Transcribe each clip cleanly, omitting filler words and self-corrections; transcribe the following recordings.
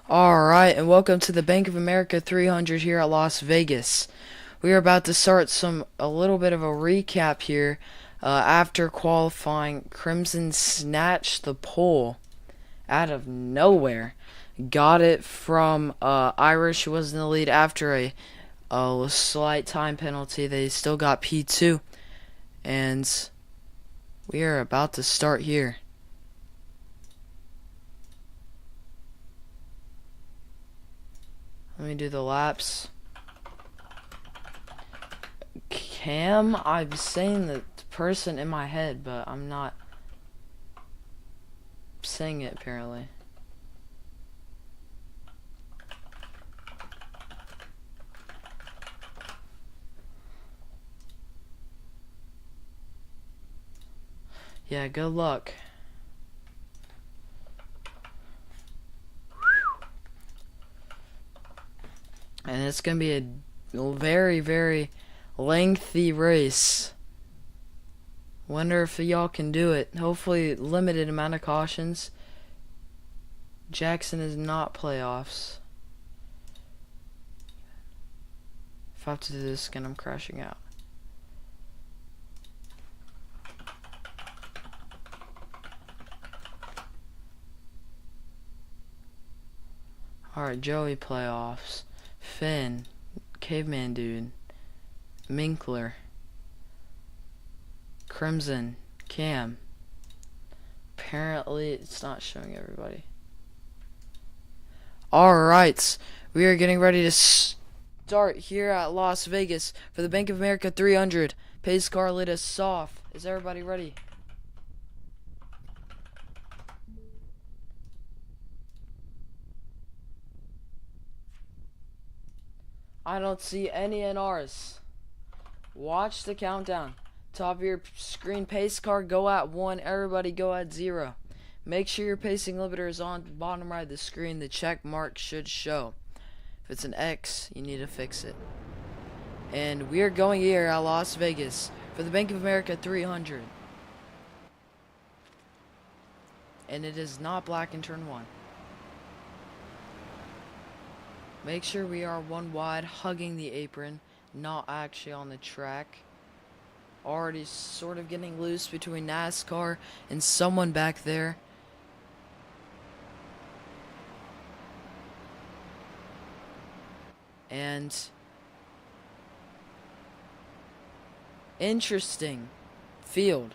Alright, and welcome to the Bank of America 300 here at Las Vegas. We are about to start a little bit of a recap here. After qualifying, Crimson snatched the pole out of nowhere. Got it from Irish, who was in the lead after a slight time penalty. They still got P2. And we are about to start here. Let me do the laps. Cam, I'm saying the person in my head, but I'm not saying it apparently. Yeah, good luck. And it's gonna be a very, very lengthy race. Wonder if y'all can do it. Hopefully, limited amount of cautions. Jackson is not playoffs. If I have to do this again, I'm crashing out. Alright, Joey playoffs. Finn, Caveman Dude, Minkler, Crimson, Cam. Apparently, it's not showing everybody. Alright, we are getting ready to start here at Las Vegas for the Bank of America 300. Pace car lit us off. Is everybody ready? I don't see any NRs. Watch the countdown. Top of your screen, pace car, go at 1. Everybody go at 0. Make sure your pacing limiter is on the bottom right of the screen. The check mark should show. If it's an X, you need to fix it. And we are going here at Las Vegas for the Bank of America 300. And it is not black in turn 1. Make sure we are 1 wide, hugging the apron, not actually on the track. Already sort of getting loose between NASCAR and someone back there. And interesting field.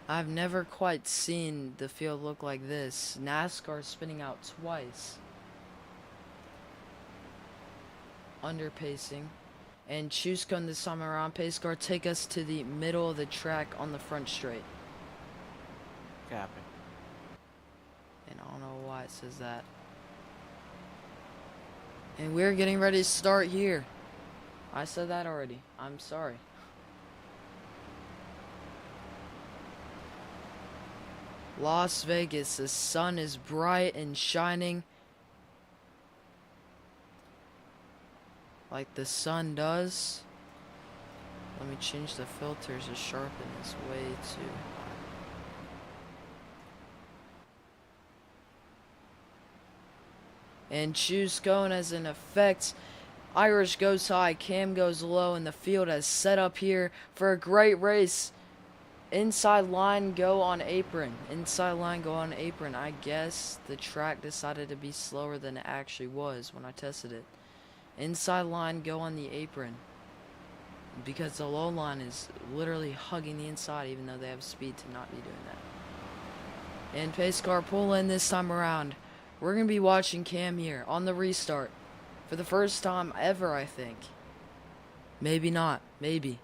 I've never quite seen the field look like this. NASCAR spinning out twice. Under pacing, and choose cone this time around. Pace car, take us to the middle of the track on the front straight. Copy. And I don't know why it says that. And we're getting ready to start here. I said that already. I'm sorry. Las Vegas, the sun is bright and shining. Like the sun does. Let me change the filters to sharpen this way too. And choose cone as an effect. Irish goes high, Cam goes low, and the field has set up here for a great race. Inside line, go on apron. Inside line, go on apron. I guess the track decided to be slower than it actually was when I tested it. Inside line, go on the apron. Because the low line is literally hugging the inside, even though they have speed to not be doing that. And pace car, pull in this time around. We're going to be watching Cam here on the restart. For the first time ever, I think. Maybe not. Maybe.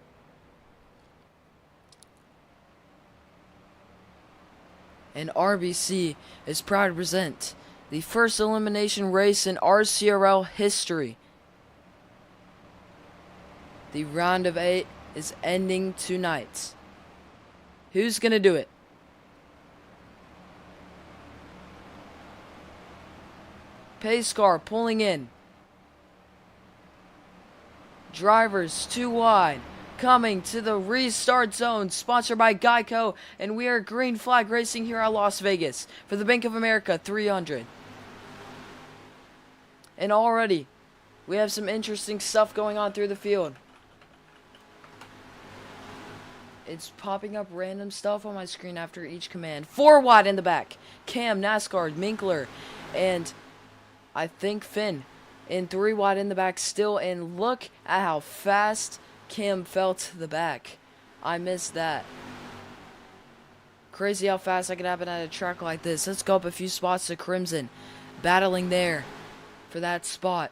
And RBC is proud to present the first elimination race in RCRL history. The round of 8 is ending tonight. Who's gonna do it? Pace car pulling in. Drivers 2 wide. Coming to the restart zone, sponsored by Geico, and we are green flag racing here at Las Vegas for the Bank of America 300. And already, we have some interesting stuff going on through the field. It's popping up random stuff on my screen after each command. 4 wide in the back. Cam, NASCAR, Minkler, and I think Finn. And 3 wide in the back still. And look at how fast Cam fell to the back. I missed that. Crazy how fast that could happen at a track like this. Let's go up a few spots to Crimson. Battling there for that spot.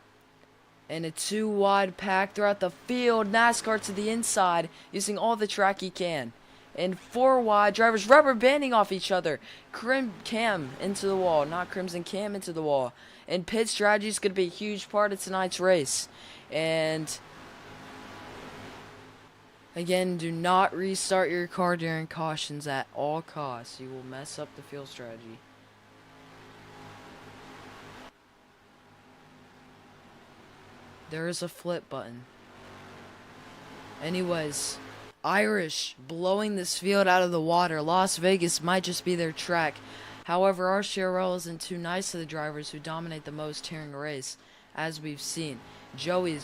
And a 2 wide pack throughout the field. NASCAR to the inside, using all the track he can. And 4 wide drivers rubber banding off each other. Cam into the wall. Not Crimson, Cam into the wall. And pit strategy is going to be a huge part of tonight's race. And again, do not restart your car during cautions at all costs. You will mess up the field strategy. There is a flip button. Anyways, Irish blowing this field out of the water. Las Vegas might just be their track. However, RCRL isn't too nice to the drivers who dominate the most during a race, as we've seen. Joey,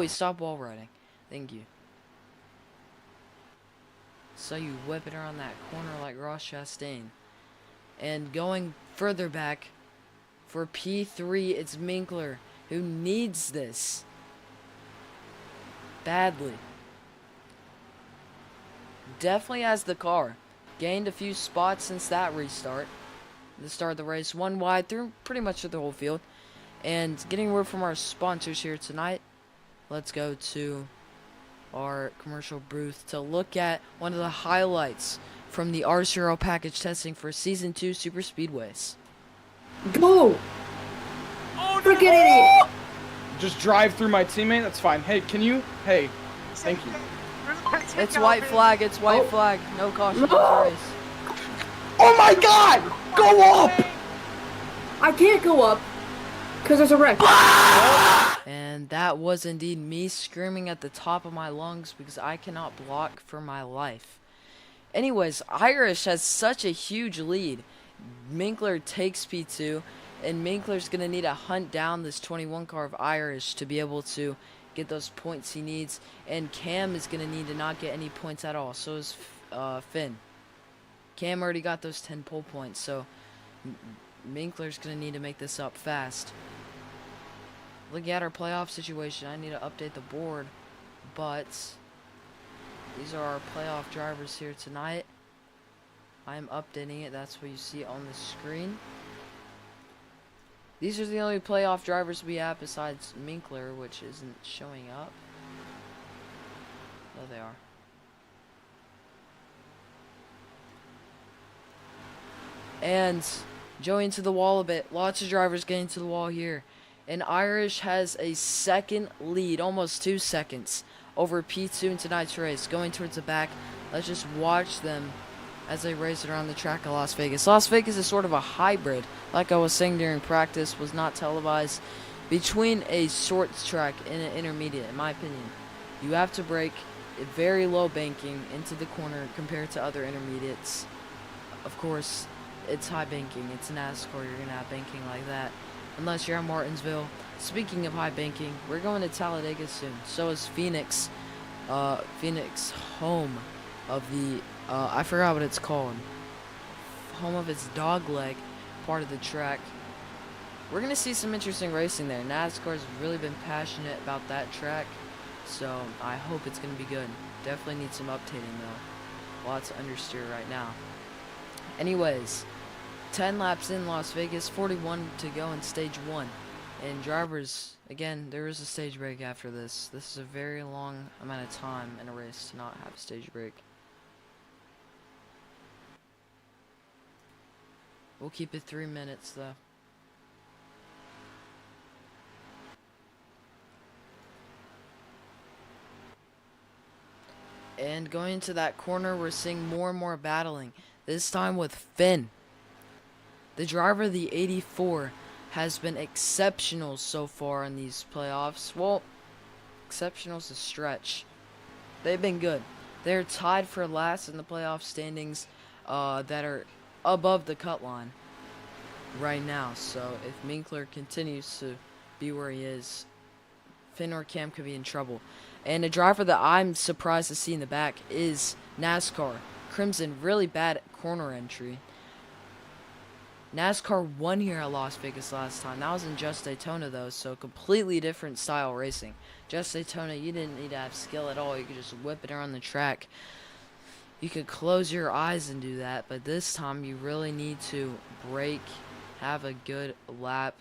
stop wall riding. Thank you. So you whip it around that corner like Ross Chastain. And going further back, for P3, it's Minkler, who needs this badly. Definitely has the car. Gained a few spots since that restart. The start of the race. 1 wide through pretty much through the whole field. And getting word from our sponsors here tonight. Let's go to our commercial booth to look at one of the highlights from the RCRL package testing for Season 2 Super Speedways. Go! Oh, Freaking idiot! Just drive through my teammate, that's fine. Hey, can you? Hey, thank you. It's white flag, it's white flag. No caution in this race. Oh my god! Go up! I can't go up because there's a wreck. And that was indeed me screaming at the top of my lungs because I cannot block for my life. Anyways, Irish has such a huge lead. Minkler takes P2, and Minkler's going to need to hunt down this 21 car of Irish to be able to get those points he needs. And Cam is going to need to not get any points at all. So is Finn. Cam already got those 10 pole points, so Minkler's going to need to make this up fast. Looking at our playoff situation, I need to update the board, but these are our playoff drivers here tonight. I am updating it. That's what you see on the screen. These are the only playoff drivers we have besides Minkler, which isn't showing up. Oh, they are. And Joey into the wall a bit. Lots of drivers getting to the wall here. And Irish has a second lead, almost 2 seconds, over P2 in tonight's race. Going towards the back. Let's just watch them as they race it around the track of Las Vegas. Las Vegas is sort of a hybrid, like I was saying during practice, was not televised, between a short track and an intermediate, in my opinion. You have to brake at very low banking into the corner compared to other intermediates. Of course, it's high banking. It's NASCAR. You're going to have banking like that. Unless you're at Martinsville. Speaking of high banking, we're going to Talladega soon. So is Phoenix. Phoenix, home of the, I forgot what it's called. Home of its dog leg part of the track. We're going to see some interesting racing there. NASCAR's really been passionate about that track. So I hope it's going to be good. Definitely need some updating though. Lots to understeer right now. Anyways, 10 laps in Las Vegas, 41 to go in stage 1. And drivers, again, there is a stage break after this. This is a very long amount of time in a race to not have a stage break. We'll keep it 3 minutes though. And going into that corner, we're seeing more and more battling. This time with Finn. The driver of the 84 has been exceptional so far in these playoffs. Well, exceptional is a stretch. They've been good. They're tied for last in the playoff standings that are above the cut line. right now. So if Minkler continues to be where he is, Finn or Cam could be in trouble. And a driver that I'm surprised to see in the back is NASCAR. Crimson, really bad corner entry. NASCAR won here at Las Vegas last time. That was in Just Daytona, though, so completely different style racing. Just Daytona, you didn't need to have skill at all. You could just whip it around the track. You could close your eyes and do that, but this time you really need to brake, have a good lap.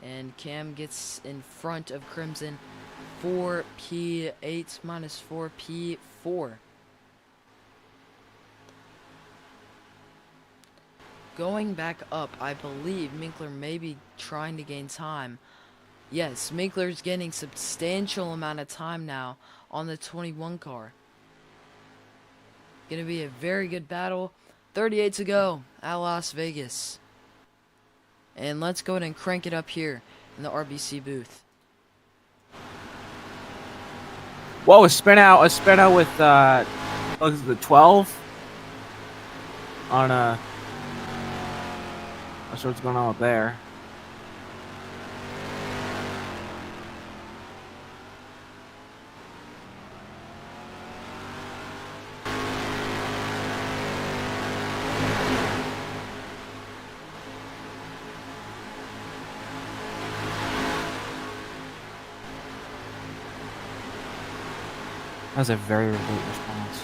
And Cam gets in front of Crimson. 4P8 minus 4P4. Going back up, I believe Minkler may be trying to gain time. Yes, Minkler's getting substantial amount of time now on the 21 car. Gonna be a very good battle. 38 to go at Las Vegas. And let's go ahead and crank it up here in the RBC booth. Whoa, a spin out with the 12 on a. Not sure what's going on up there. That was a very late response.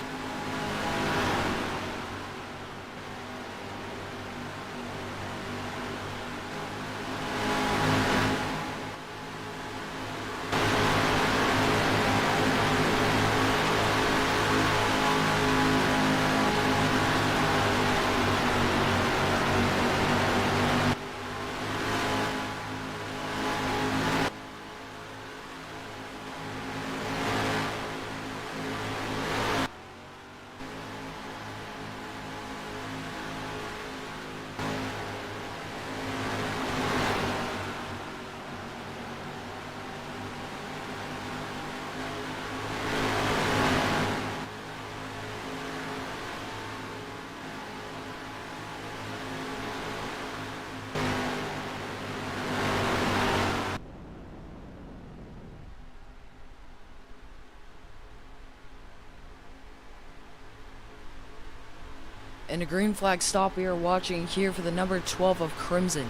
And a green flag stop we are watching here for the number 12 of Crimson.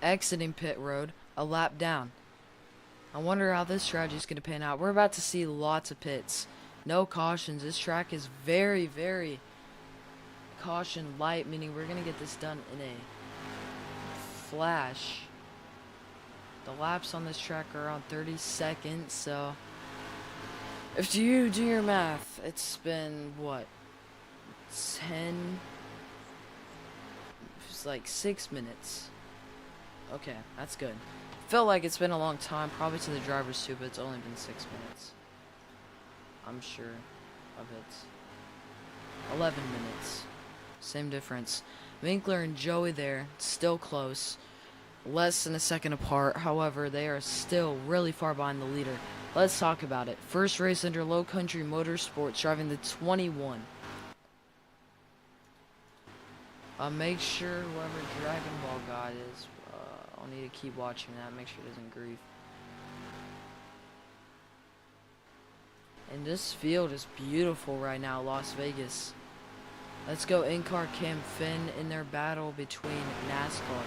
Exiting pit road, a lap down. I wonder how this strategy is going to pan out. We're about to see lots of pits. No cautions. This track is very, very caution light, meaning we're going to get this done in a flash. The laps on this track are around 30 seconds, so if you do your math, it's been, what, 10, it's like 6 minutes. Okay, that's good. Felt like it's been a long time, probably to the drivers too, but it's only been 6 minutes. I'm sure of it. 11 minutes. Same difference. Winkler and Joey there, still close. Less than a second apart. However, they are still really far behind the leader. Let's talk about it. First race under Low Country Motorsports, driving the 21. Make sure whoever Dragon Ball God is, I'll need to keep watching that, make sure it doesn't grief. And this field is beautiful right now, Las Vegas. Let's go in-car Cam Finn in their battle between NASCAR.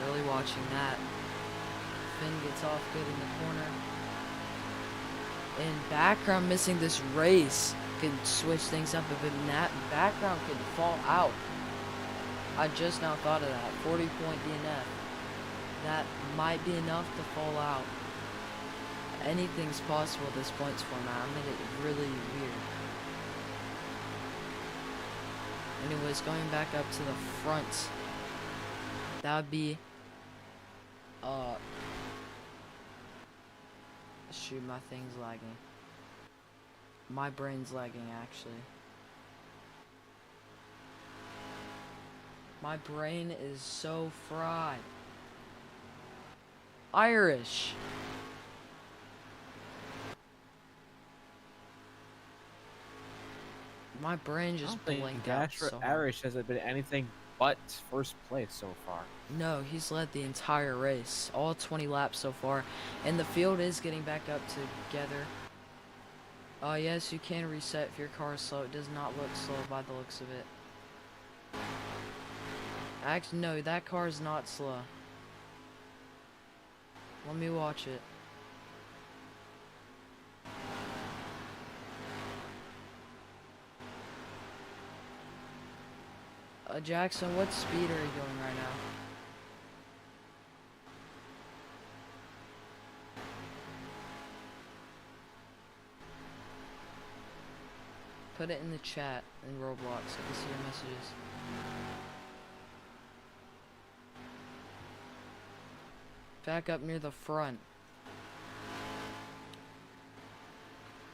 Really watching that. Finn gets off good in the corner. And background missing this race could switch things up a bit. And that background could fall out. I just now thought of that. 40-point DNF. That might be enough to fall out. Anything's possible at this points format. I made it really weird. Anyways, going back up to the front. That would be shoot, my thing's lagging. My brain's lagging, actually. My brain is so fried. Irish. My brain I just don't think blanked out so hard. Irish hasn't been anything but first place so far. No, he's led the entire race, all 20 laps so far, and the field is getting back up together. Yes, you can reset if your car is slow. It does not look slow by the looks of it. Actually, no, that car is not slow. Let me watch it. Jackson, what speed are you going right now? Put it in the chat in Roblox so I can see your messages. Back up near the front.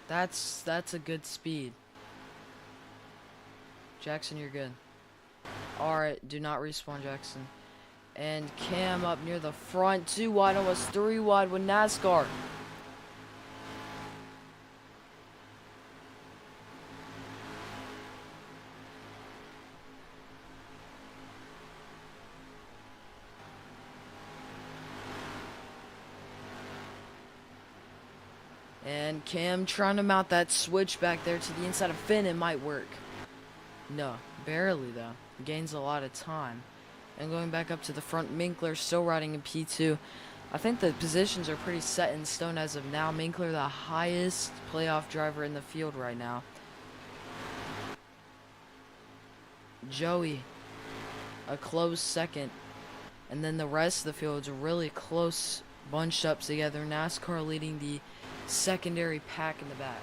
That's a good speed. Jackson, you're good. Alright, do not respawn, Jackson. And Cam up near the front. 2 wide, almost 3 wide with NASCAR. And Cam trying to mount that switch back there to the inside of Finn. It might work. No, barely though. Gains a lot of time. And going back up to the front, Minkler still riding in P2. I think the positions are pretty set in stone as of now. Minkler, the highest playoff driver in the field right now. Joey, a close second. And then the rest of the field's really close, bunched up together. NASCAR leading the secondary pack in the back.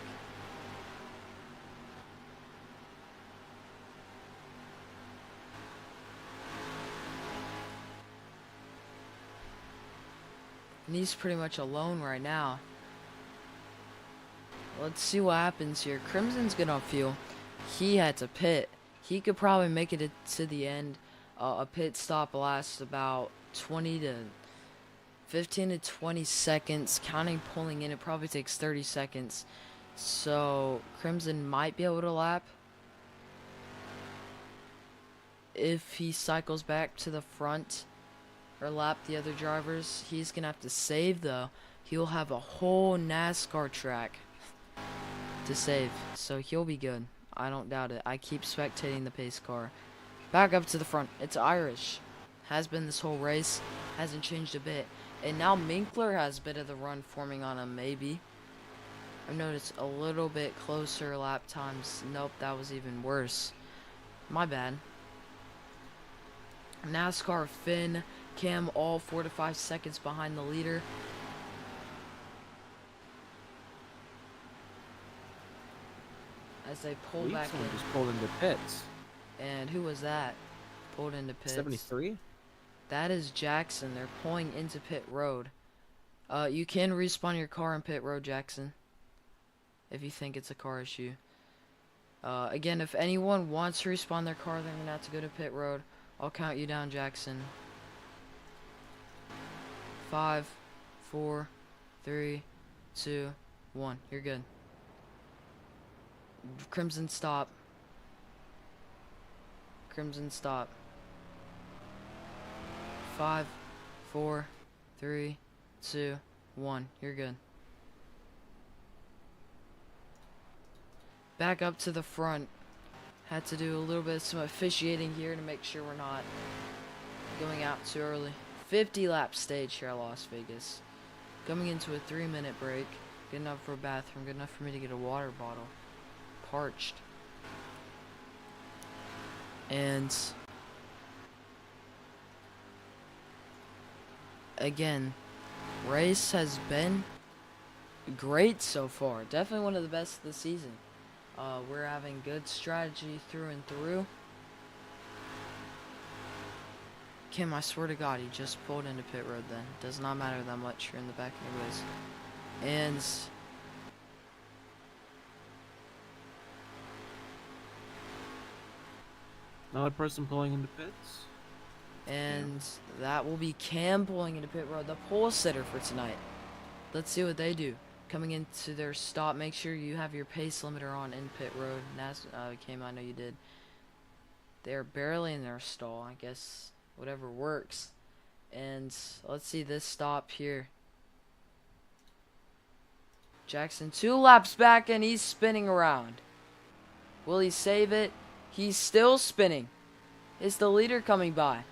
And he's pretty much alone right now. Let's see what happens here. Crimson's good on fuel. He had to pit. He could probably make it to the end. A pit stop lasts about 15 to 20 seconds. Counting pulling in, it probably takes 30 seconds. So Crimson might be able to lap. If he cycles back to the front or lap the other drivers, he's gonna have to save though. He'll have a whole NASCAR track to save, so he'll be good. I don't doubt it. I keep spectating the pace car. Back up to the front. It's Irish. Has been this whole race. Hasn't changed a bit. And now Minkler has a bit of the run forming on him, maybe. I've noticed a little bit closer lap times. Nope, that was even worse. My bad. NASCAR, Finn, Cam, all 4 to 5 seconds behind the leader. As they pull back in. Just pulled into pits. And who was that? Pulled into pits. 73? That is Jackson. They're pulling into pit road. You can respawn your car in pit road, Jackson, if you think it's a car issue. Again, if anyone wants to respawn their car, they're gonna have to go to pit road. I'll count you down, Jackson. 5, 4, 3, 2, 1. You're good. Crimson, stop. Crimson, stop. 5, 4, 3, 2, 1. You're good. Back up to the front. Had to do a little bit of some officiating here to make sure we're not going out too early. 50 lap stage here at Las Vegas. Coming into a 3-minute break. Good enough for a bathroom. Good enough for me to get a water bottle. Parched. And again, race has been great so far. Definitely one of the best of the season. We're having good strategy through and through. Kim, I swear to God, he just pulled into pit road then. Does not matter that much. You're in the back anyways. And Another person pulling into pits. And that will be Cam pulling into pit road, the pole sitter for tonight. Let's see what they do. coming into their stop. Make sure you have your pace limiter on in pit road. Cam, I know you did. They're barely in their stall. I guess whatever works. And let's see this stop here. Jackson 2 laps back and he's spinning around. Will he save it? He's still spinning. Is the leader coming by?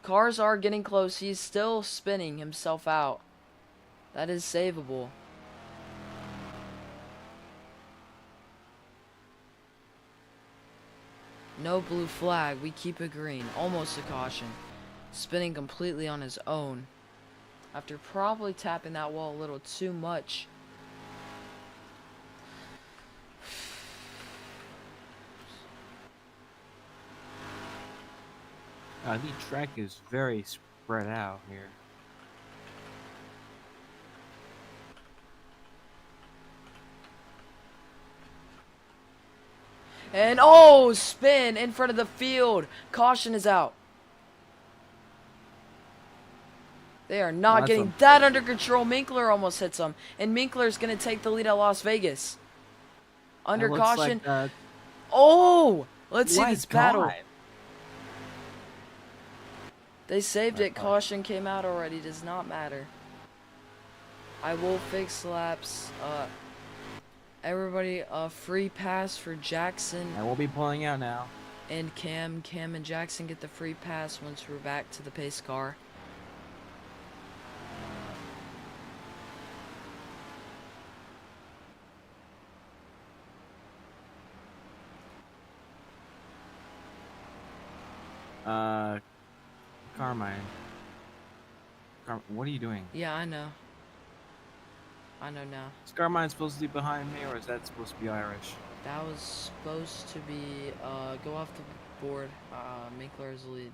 Cars are getting close. He's still spinning himself out. That is savable. No blue flag. We keep it green. Almost a caution. Spinning completely on his own. After probably tapping that wall a little too much. The track is very spread out here. And oh, spin in front of the field. Caution is out. They are not getting that under control. Minkler almost hits him. And Minkler's going to take the lead at Las Vegas. Under caution. Like, oh, let's see this battle. God. They saved it. Caution came out already. Does not matter. I will fix laps. Everybody, free pass for Jackson. I will be pulling out now. And Cam. Cam and Jackson get the free pass once we're back to the pace car. Carmine. What are you doing? Yeah, I know. I know now. Is Carmine supposed to be behind me, or is that supposed to be Irish? That was supposed to be, go off the board. Minkler is the lead.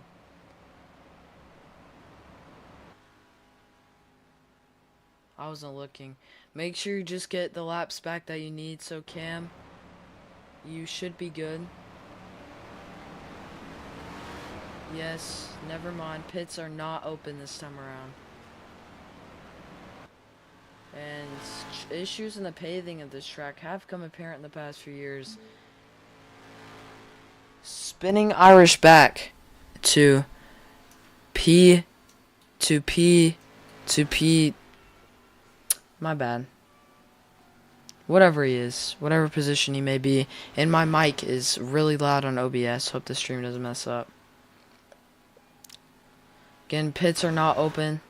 I wasn't looking. Make sure you just get the laps back that you need. So, Cam, you should be good. Yes, never mind. Pits are not open this time around. And issues in the paving of this track have come apparent in the past few years. Spinning Irish back to P. My bad. Whatever he is, whatever position he may be. And my mic is really loud on OBS. Hope the stream doesn't mess up. Again, pits are not open.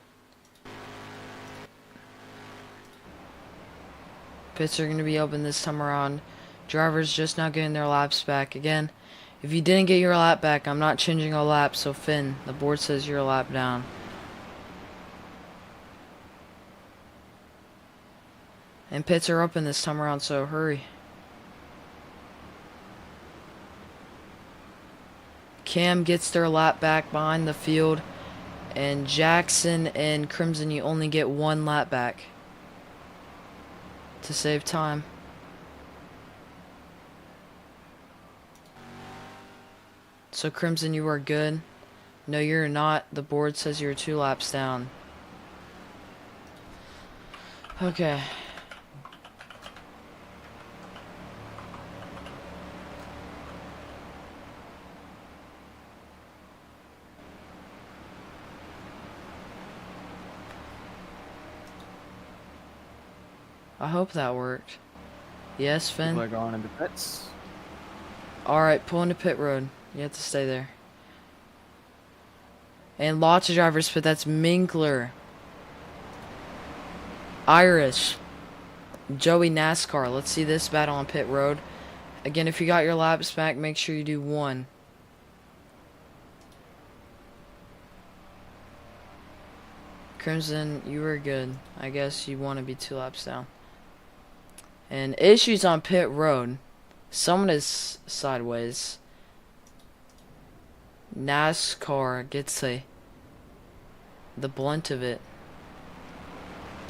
Pits are going to be open this time around. Drivers just not getting their laps back. Again, if you didn't get your lap back, I'm not changing a lap. So, Finn, the board says you're a lap down. And pits are open this time around, so hurry. Cam gets their lap back behind the field. And Jackson and Crimson, you only get one lap back to save time. So Crimson, you are good. No, you're not. The board says you're 2 laps down. Okay. I hope that worked. Yes, Finn? People are going into pits. Alright, pull into pit road. You have to stay there. And lots of drivers, but that's Minkler. Irish. Joey NASCAR. Let's see this battle on pit road. Again, if you got your laps back, make sure you do 1. Crimson, you were good. I guess you want to be 2 laps down. And issues on pit road. Someone is sideways. NASCAR gets the blunt of it.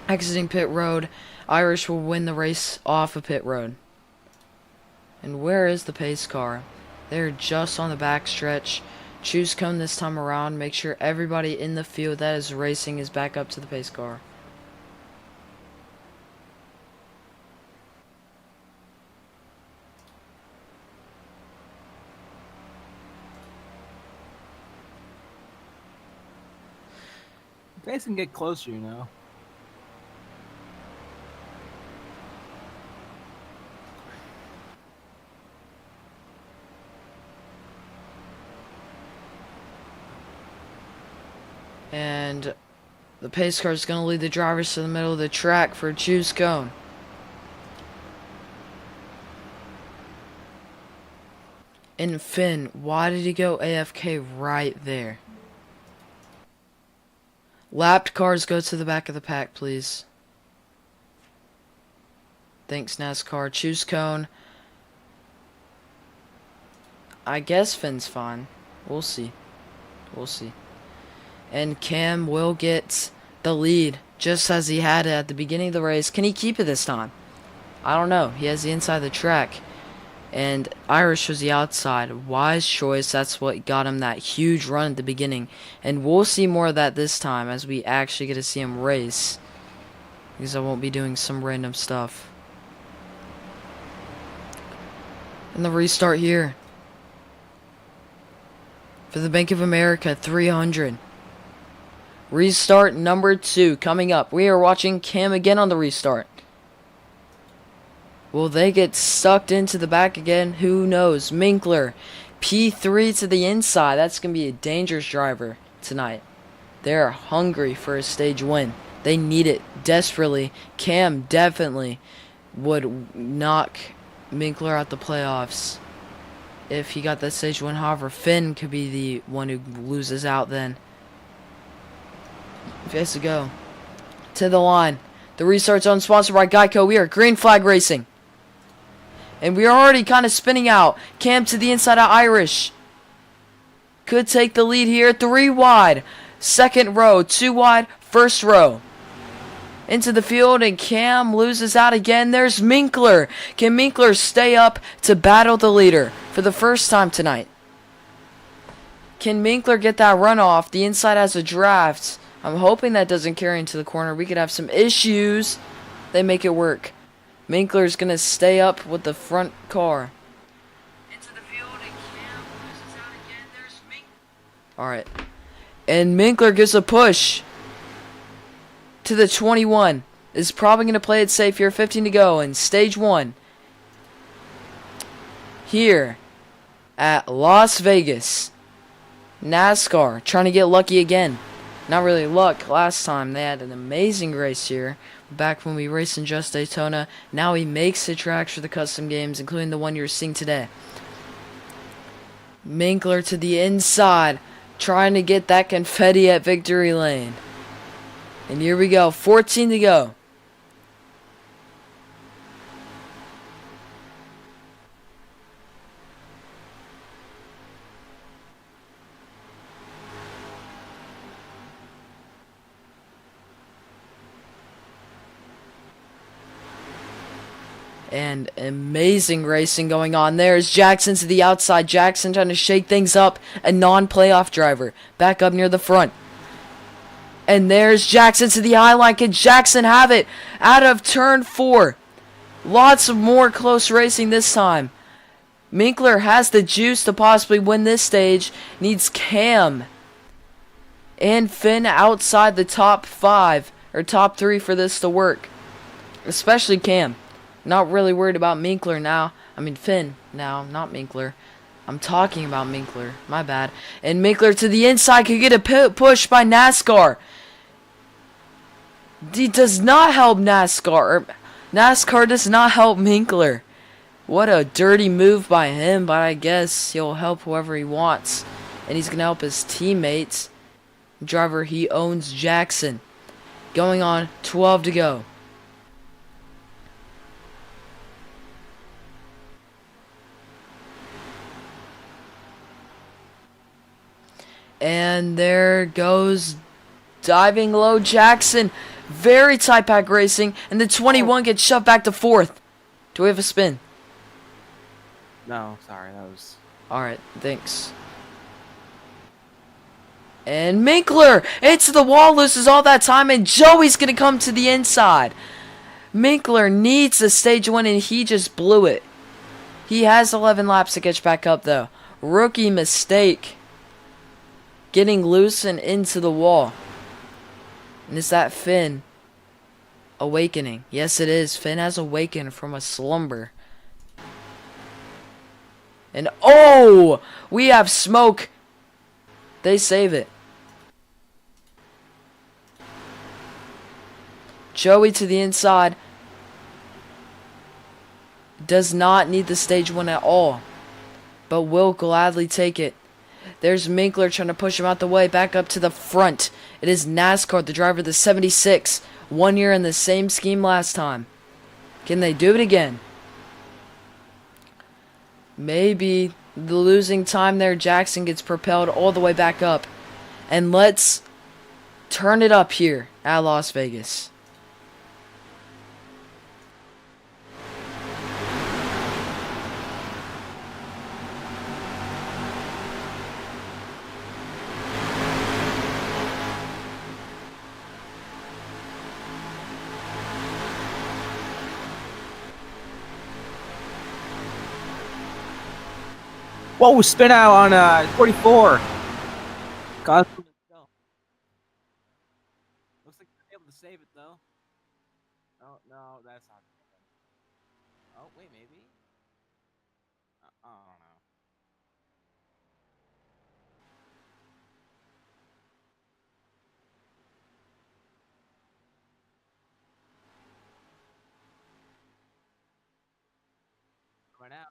Exiting pit road. Irish will win the race off of pit road. And where is the pace car? They're just on the back stretch. Choose cone this time around. Make sure everybody in the field that is racing is back up to the pace car. Guys can get closer, you know. And the pace car is going to lead the drivers to the middle of the track for Juice Cone. And Finn, why did he go AFK right there? Lapped cars, go to the back of the pack, please. Thanks, NASCAR. Choose Cone. I guess Finn's fine. We'll see. We'll see. And Cam will get the lead, just as he had it at the beginning of the race. Can he keep it this time? I don't know. He has the inside of the track. And Irish was the outside. Wise choice. That's what got him that huge run at the beginning. And we'll see more of that this time as we actually get to see him race. Because I won't be doing some random stuff. And the restart here. For the Bank of America 300. Restart number 2 coming up. We are watching Cam again on the restart. Will they get sucked into the back again? Who knows? Minkler, P3 to the inside. That's going to be a dangerous driver tonight. They're hungry for a stage win. They need it desperately. Cam definitely would knock Minkler out the playoffs if he got that stage win. However, Finn could be the one who loses out then. If he has to go to the line. The restart zone sponsored by Geico. We are green flag racing. And we are already kind of spinning out. Cam to the inside of Irish. Could take the lead here. 3 wide. Second row. 2 wide. First row. Into the field, and Cam loses out again. There's Minkler. Can Minkler stay up to battle the leader for the first time tonight? Can Minkler get that runoff? The inside has a draft. I'm hoping that doesn't carry into the corner. We could have some issues. They make it work. Minkler's going to stay up with the front car. Into the field, and Cam loses out again. There's Minkler. Alright. And Minkler gives a push to the 21. Is probably going to play it safe here. 15 to go in stage 1. Here at Las Vegas. NASCAR trying to get lucky again. Not really luck. Last time they had an amazing race here. Back when we raced in Just Daytona. Now he makes the tracks for the custom games, including the one you're seeing today. Minkler to the inside. Trying to get that confetti at victory lane. And here we go. 14 to go. And amazing racing going on. There's Jackson to the outside. Jackson trying to shake things up. A non-playoff driver. Back up near the front. And there's Jackson to the high line. Can Jackson have it out of turn 4? Lots of more close racing this time. Minkler has the juice to possibly win this stage. Needs Cam and Finn outside the top 5 or top 3 for this to work. Especially Cam. Not really worried about Minkler now. I mean Finn now, not Minkler. I'm talking about Minkler. My bad. And Minkler to the inside could get a push by NASCAR. He does not help NASCAR. NASCAR does not help Minkler. What a dirty move by him, but I guess he'll help whoever he wants. And he's going to help his teammates. Driver he owns, Jackson. Going on, 12 to go. And there goes diving low Jackson. Very tight pack racing. And the 21 gets shoved back to 4th. Do we have a spin? No, sorry, that was... Alright, thanks. And Minkler hits the wall, loses all that time, and Joey's going to come to the inside. Minkler needs a stage 1, and he just blew it. He has 11 laps to catch back up, though. Rookie mistake. Getting loose and into the wall. And is that Finn awakening? Yes, it is. Finn has awakened from a slumber. And oh! We have smoke! They save it. Joey to the inside. Does not need the stage win at all, but will gladly take it. There's Minkler trying to push him out the way, back up to the front. It is NASCAR, the driver of the 76. 1 year in the same scheme last time. Can they do it again? Maybe. The losing time there, Jackson gets propelled all the way back up. And let's turn it up here at Las Vegas. Whoa, spin out on 44. God. Looks like they're able to save it though. Oh no, that's not. Oh wait, maybe. I don't know. Right now.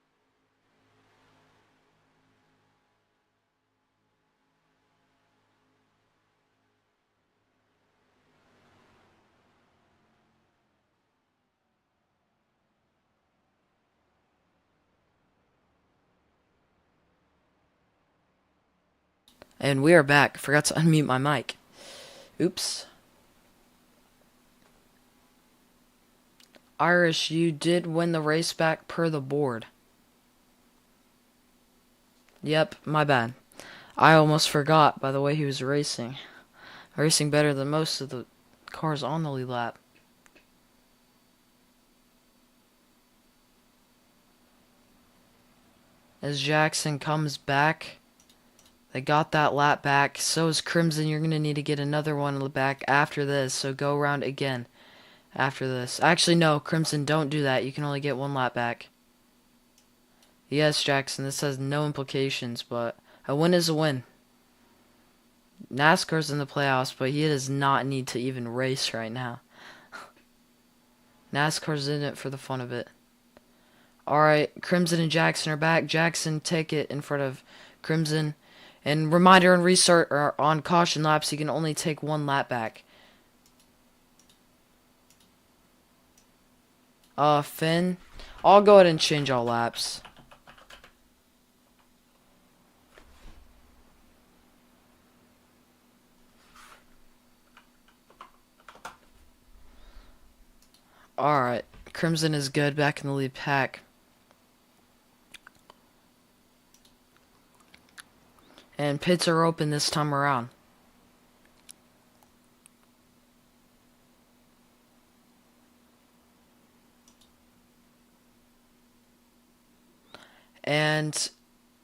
And we are back. Forgot to unmute my mic. Oops. Irish, you did win the race back per the board. Yep, my bad. I almost forgot by the way he was racing. Racing better than most of the cars on the lead lap. As Jackson comes back, they got that lap back. So is Crimson. You're going to need to get another one back after this. So go around again after this. Actually, no, Crimson, don't do that. You can only get one lap back. Yes, Jackson, this has no implications, but a win is a win. NASCAR's in the playoffs, but he does not need to even race right now. NASCAR's in it for the fun of it. Alright, Crimson and Jackson are back. Jackson, take it in front of Crimson. And reminder and restart are on caution laps. You can only take one lap back. Finn, I'll go ahead and change all laps. Alright, Crimson is good, back in the lead pack. And pits are open this time around. And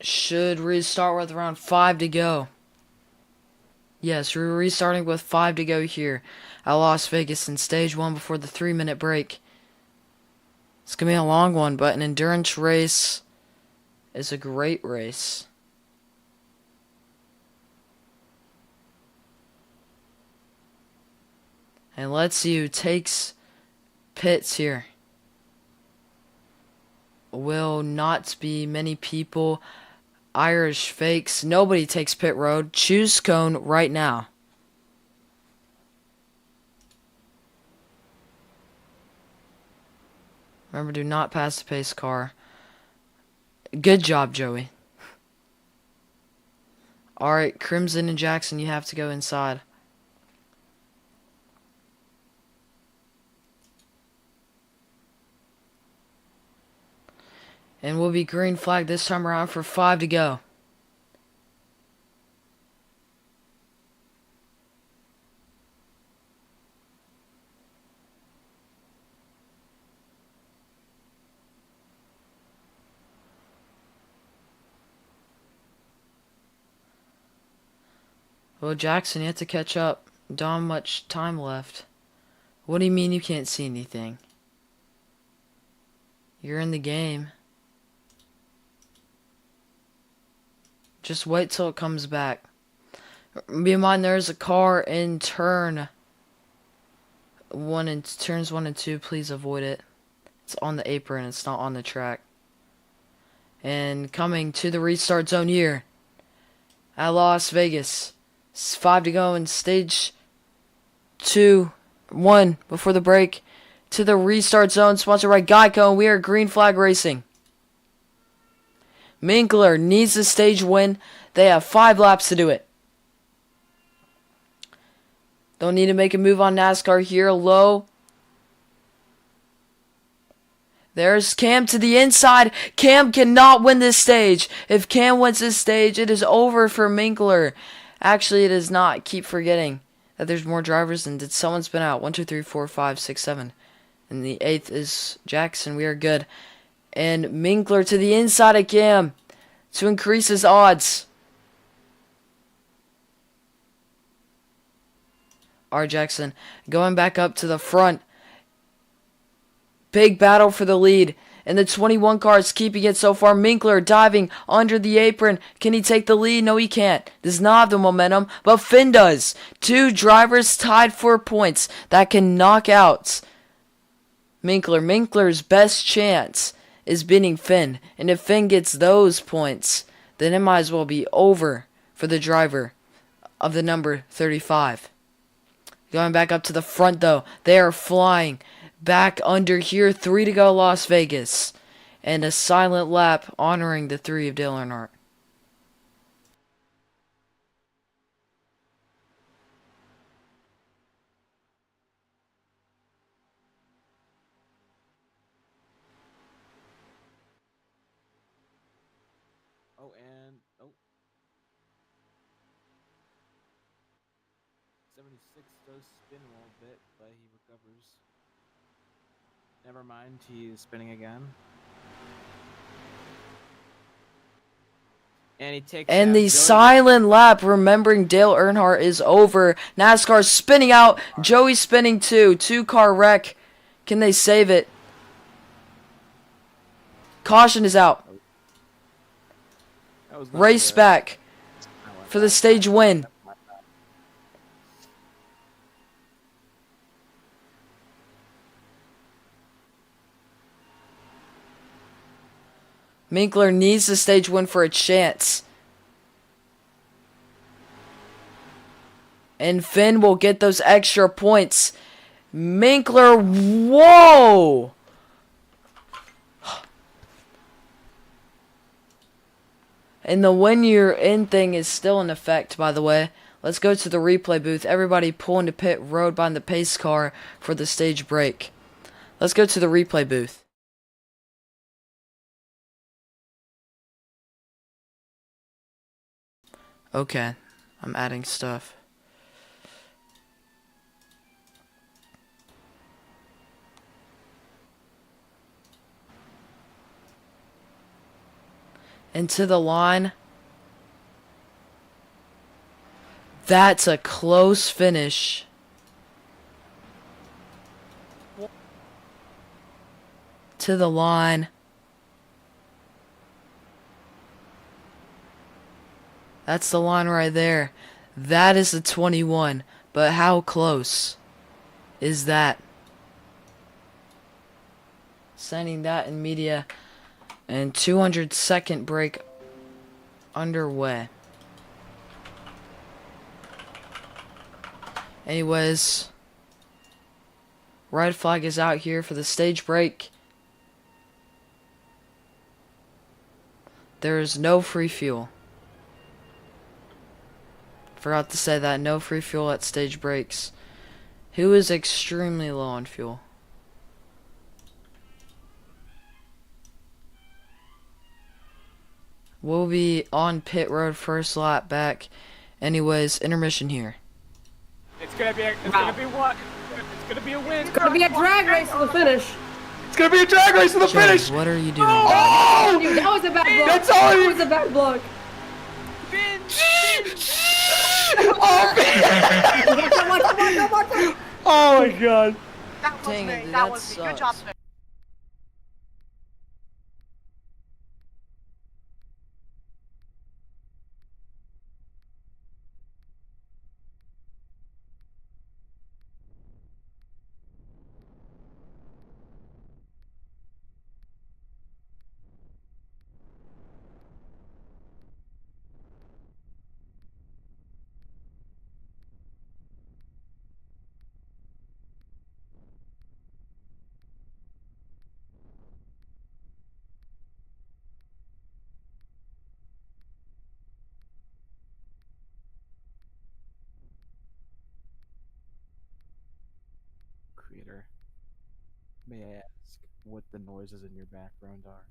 should restart with around 5 to go. Yes, we're restarting with 5 to go here at Las Vegas in stage 1 before the 3-minute break. It's going to be a long one, but an endurance race is a great race. And let's see who takes pits here. Will not be many people. Irish fakes. Nobody takes pit road. Choose cone right now. Remember, do not pass the pace car. Good job, Joey. Alright, Crimson and Jackson, you have to go inside. And we'll be green flag this time around for 5 to go. Well, Jackson, you have to catch up. Don't much time left. What do you mean you can't see anything? You're in the game. Just wait till it comes back. Be in mind there's a car in turns 1 and 2. Please avoid it. It's on the apron. It's not on the track. And coming to the restart zone here at Las Vegas. It's 5 to go in stage 1 before the break. To the restart zone sponsored by Geico. And we are green flag racing. Minkler needs the stage win. They have 5 laps to do it. Don't need to make a move on NASCAR here. Low. There's Cam to the inside. Cam cannot win this stage. If Cam wins this stage, it is over for Minkler. Actually, it is not. Keep forgetting that there's more drivers than did someone spin out. 1, 2, 3, 4, 5, 6, 7. And the 8th is Jackson. We are good. And Minkler to the inside of Cam to increase his odds. R. Jackson going back up to the front. Big battle for the lead. And the 21 car is keeping it so far. Minkler diving under the apron. Can he take the lead? No, he can't. Does not have the momentum, but Finn does. 2 drivers tied for points that can knock out Minkler. Minkler's best chance is beating Finn. And if Finn gets those points, then it might as well be over for the driver of the number 35. Going back up to the front, though. They are flying back under here. 3 to go, Las Vegas. And a silent lap honoring the 3 of Dale Earnhardt. Oh, and 76 does spin a little bit, but he recovers. Never mind, he is spinning again. And he takes And out the Joey. silent lap, remembering Dale Earnhardt, is over. NASCAR spinning out. Joey spinning too. 2-car wreck. Can they save it? Caution is out. That was not Race good. back I went for the back. stage win. Minkler needs the stage win for a chance. And Finn will get those extra points. Minkler, whoa! And the when you're in thing is still in effect, by the way. Let's go to the replay booth. Everybody pull into pit road behind the pace car for the stage break. Let's go to the replay booth. Okay, I'm adding stuff. Into the line. That's a close finish. To the line. That's the line right there. That is the 21. But how close is that? Sending that in media. And 200-second break underway. Anyways, red flag is out here for the stage break. There is no free fuel. Forgot to say that, no free fuel at stage breaks. Who is extremely low on fuel? We'll be on pit road first lap back. Anyways, intermission here. It's gonna be what? It's gonna be a win. It's gonna be a drag race to the finish. It's gonna be a drag race to the Joe, finish. what are you doing? Oh! Dude, that was a bad block. That's all That you- was a bad block. Finn! Oh, man. Come on. Oh my god. That was Dang me. it, dude, That that was me. Good job, sucks. sir. Creator, may I ask what the noises in your background are?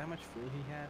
how much fuel he had?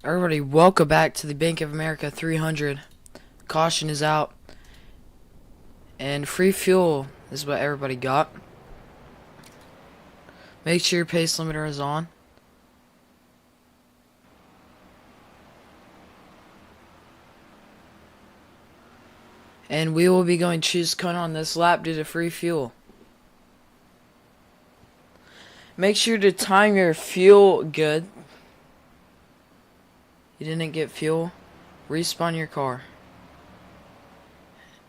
Everybody, welcome back to the Bank of America 300. Caution is out. And free fuel is what everybody got. Make sure your pace limiter is on. And we will be going choose cone on this lap due to free fuel. Make sure to time your fuel good. You didn't get fuel, respawn your car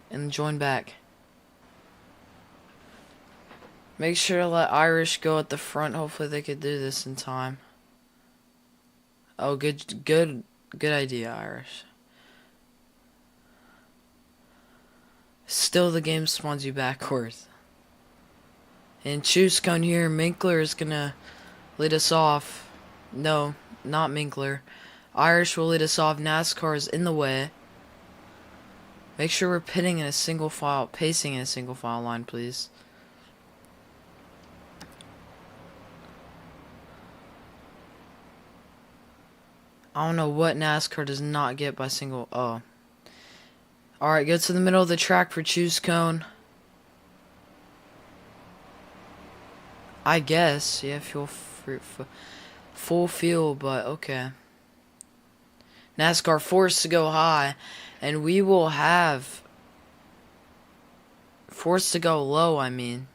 and join back. Make sure to let Irish go at the front. Hopefully they could do this in time. Oh, good idea, Irish. Still the game spawns you backwards. And choose cone here. Minkler is gonna lead us off. No, not Minkler. Irish will lead us off. NASCAR is in the way. Make sure we're pitting in a single file, pacing in a single file line, please. I don't know what NASCAR does not get by single. Oh. Alright, go to the middle of the track for choose cone. I guess. Yeah, full fuel, but okay. NASCAR forced to go high, and we will have forced to go low, I mean.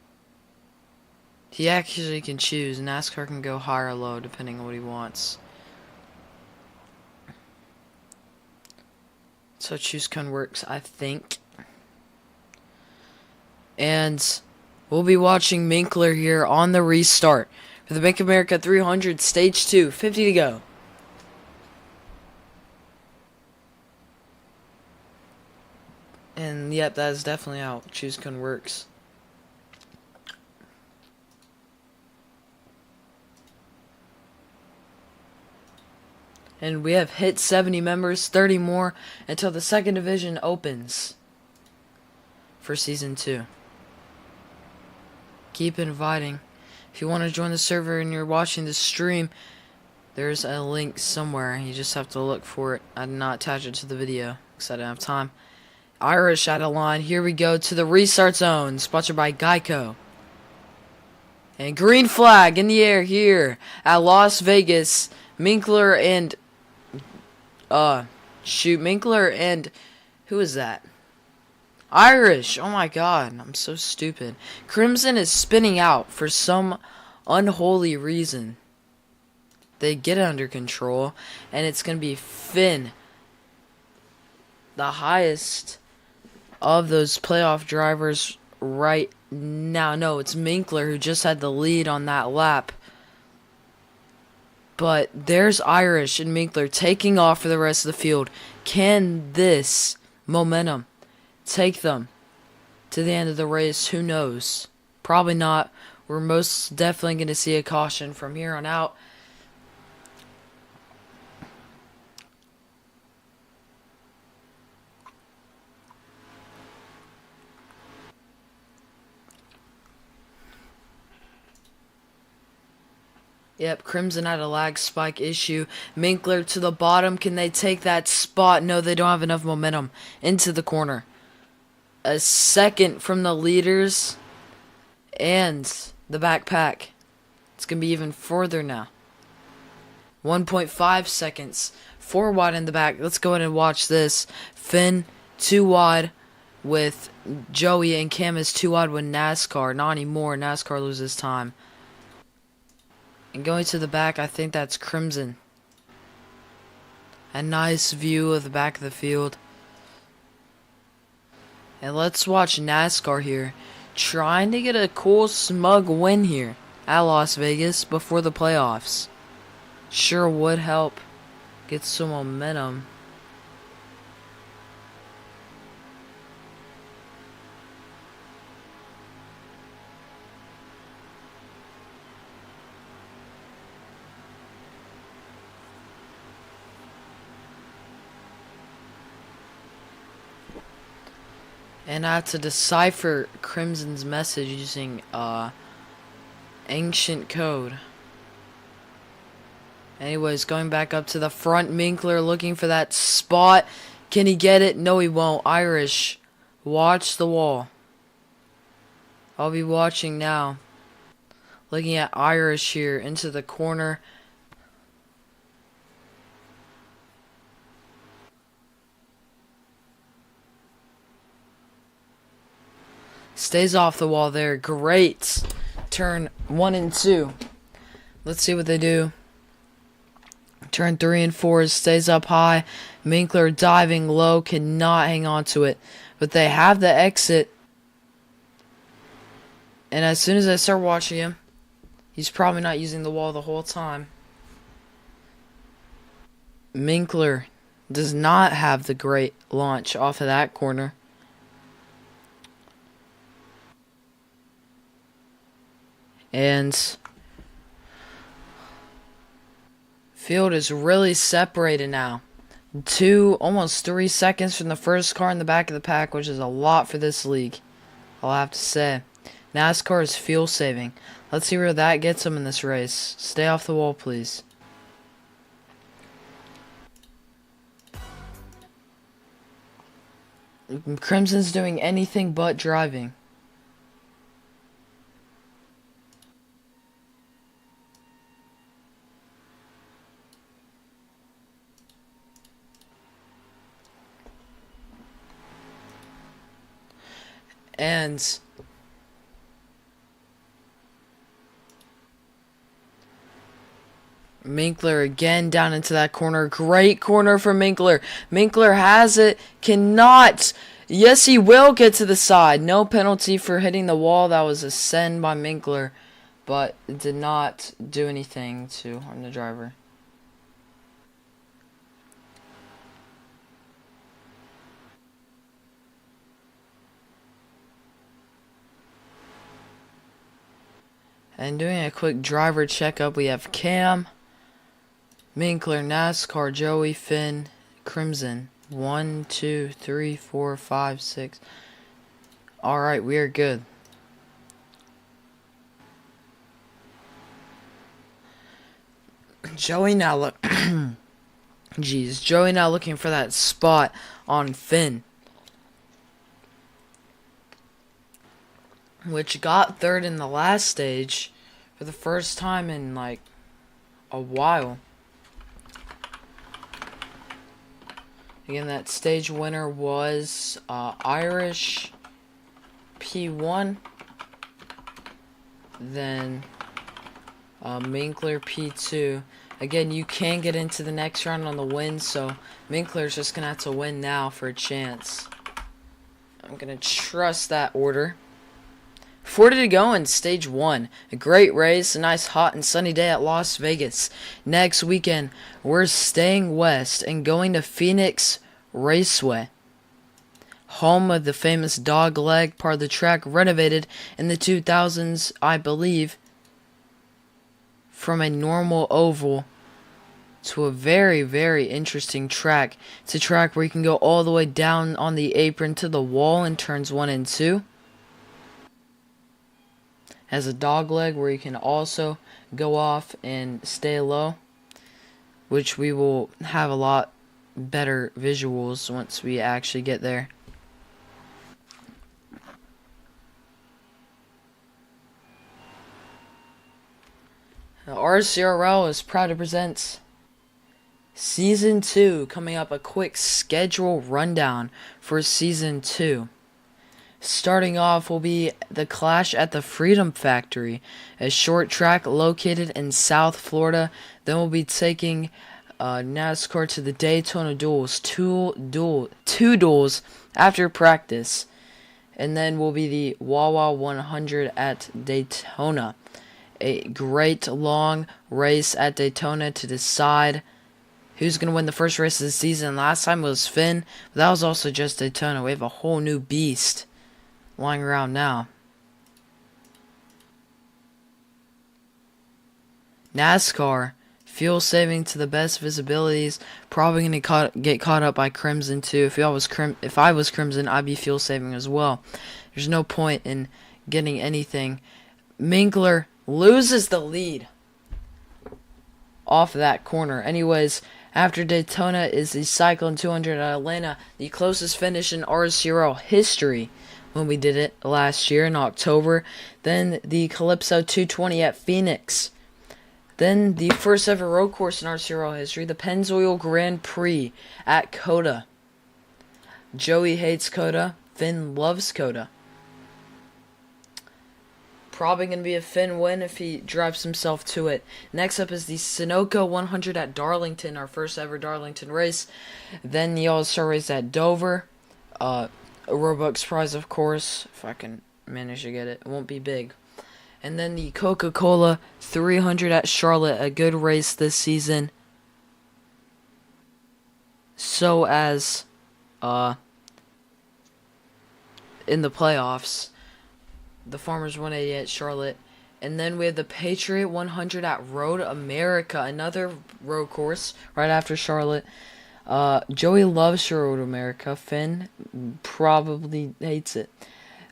He actually can choose. NASCAR can go high or low depending on what he wants. So choose cone works, I think. And we'll be watching Minkler here on the restart for the Bank of America 300, stage 2, 50 to go. And yep, that is definitely how choose cone works. And we have hit 70 members, 30 more until the second division opens for season 2. Keep inviting. If you want to join the server and you're watching the stream, there's a link somewhere. You just have to look for it. I did not attach it to the video because I didn't have time. Irish out of line. Here we go to the restart zone, sponsored by Geico. And green flag in the air here at Las Vegas. Minkler and Minkler and who is that? Irish. Oh my god, I'm so stupid. Crimson is spinning out for some unholy reason. They get it under control, and it's gonna be Finn, the highest of those playoff drivers right now. No, it's Minkler who just had the lead on that lap. But there's Irish and Minkler taking off for the rest of the field. Can this momentum take them to the end of the race? Who knows? Probably not. We're most definitely going to see a caution from here on out. Yep, Crimson had a lag spike issue. Minkler to the bottom. Can they take that spot? No, they don't have enough momentum. Into the corner. A second from the leaders and the backpack. It's going to be even further now. 1.5 seconds. 4 wide in the back. Let's go ahead and watch this. Finn, 2 wide with Joey, and Cam is 2 wide with NASCAR. Not anymore. NASCAR loses time. And going to the back, I think that's Crimson. A nice view of the back of the field. And let's watch NASCAR here. Trying to get a cool, smug win here at Las Vegas before the playoffs. Sure would help get some momentum. And I had to decipher Crimson's message using ancient code. Anyways, going back up to the front, Minkler looking for that spot. Can he get it? No, he won't. Irish, watch the wall. I'll be watching now. Looking at Irish here into the corner. Stays off the wall there. Great. Turn 1 and 2. Let's see what they do. Turn 3 and 4 stays up high. Minkler diving low, cannot hang on to it. But they have the exit. And as soon as I start watching him, he's probably not using the wall the whole time. Minkler does not have the great launch off of that corner. And field is really separated now. Almost 3 seconds from the first car in the back of the pack, which is a lot for this league, I'll have to say. NASCAR is fuel saving. Let's see where that gets them in this race. Stay off the wall, please. Crimson's doing anything but driving. And Minkler again down into that corner. Great corner for Minkler. Minkler has it. Cannot. Yes, he will get to the side. No penalty for hitting the wall. That was a send by Minkler. But it did not do anything to harm the driver. And doing a quick driver checkup, we have Cam, Minkler, NASCAR, Joey, Finn, Crimson. 1, 2, 3, 4, 5, 6. Alright, we are good. Joey now look Jeez, Joey now looking for that spot on Finn, which got third in the last stage for the first time in like a while. Again, that stage winner was Irish P1, then Minkler P2. Again, you can get into the next round on the win, so Minkler's just gonna have to win now for a chance. I'm gonna trust that order. 40 to go in stage 1. A great race, a nice hot and sunny day at Las Vegas. Next weekend, we're staying west and going to Phoenix Raceway, home of the famous dog leg, part of the track renovated in the 2000s, I believe, from a normal oval to a very, very interesting track. It's a track where you can go all the way down on the apron to the wall in turns 1 and 2. has a dog leg where you can also go off and stay low, which we will have a lot better visuals once we actually get there. Now, RCRL is proud to present Season 2, coming up, a quick schedule rundown for Season 2. Starting off will be the Clash at the Freedom Factory, a short track located in South Florida. Then we'll be taking NASCAR to the Daytona Duels, two duels after practice. And then will be the Wawa 100 at Daytona. A great long race at Daytona to decide who's going to win the first race of the season. Last time it was Finn, but that was also just Daytona. We have a whole new beast lying around now. NASCAR, fuel saving to the best visibilities. Probably going to get caught up by Crimson too. If I was Crimson, I'd be fuel saving as well. There's no point in getting anything. Minkler loses the lead off of that corner. Anyways, after Daytona is the Cyclone 200 at Atlanta, the closest finish in RCRL history when we did it last year in October. Then the Calypso 220 at Phoenix. Then the first ever road course in RCRL history, the Pennzoil Grand Prix at Coda. Joey hates Coda. Finn loves Coda. Probably going to be a Finn win if he drives himself to it. Next up is the Sunoco 100 at Darlington, our first ever Darlington race. Then the All-Star race at Dover. A Robux prize, of course, if I can manage to get it. It won't be big. And then the Coca-Cola 300 at Charlotte, a good race this season. So as in the playoffs, the Farmers 180 at Charlotte. And then we have the Patriot 100 at Road America, another road course right after Charlotte. Joey loves Road America. Finn probably hates it.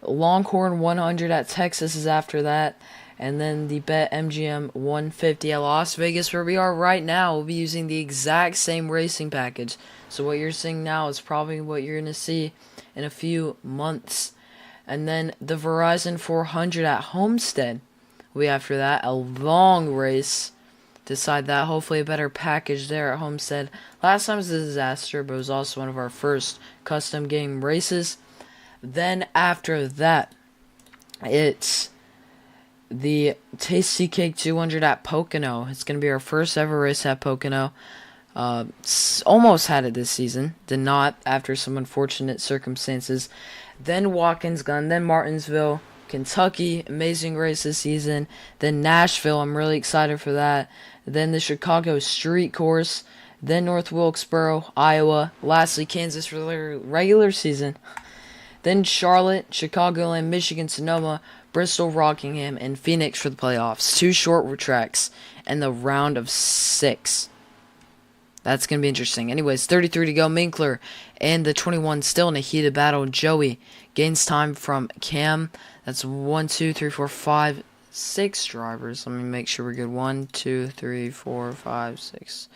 Longhorn 100 at Texas is after that. And then the Bet MGM 150 at Las Vegas, where we are right now. We'll be using the exact same racing package. So what you're seeing now is probably what you're going to see in a few months. And then the Verizon 400 at Homestead. We after that, a long race. Decide that. Hopefully a better package there at Homestead. Last time was a disaster, but it was also one of our first custom game races. Then after that, it's the Tasty Cake 200 at Pocono. It's going to be our first ever race at Pocono. Almost had it this season. Did not, after some unfortunate circumstances. Then Watkins Glen. Then Martinsville, Kentucky. Amazing race this season. Then Nashville. I'm really excited for that. Then the Chicago Street Course. Then North Wilkesboro, Iowa. Lastly, Kansas for the regular season. Then Charlotte, Chicagoland, Michigan, Sonoma, Bristol, Rockingham, and Phoenix for the playoffs. 2 short tracks and the round of 6. That's going to be interesting. Anyways, 33 to go. Minkler and the 21 still in a heated battle. Joey gains time from Cam. That's 1, 2, 3, 4, 5, 6 drivers. Let me make sure we're good. 1, 2, 3, 4, 5, 6.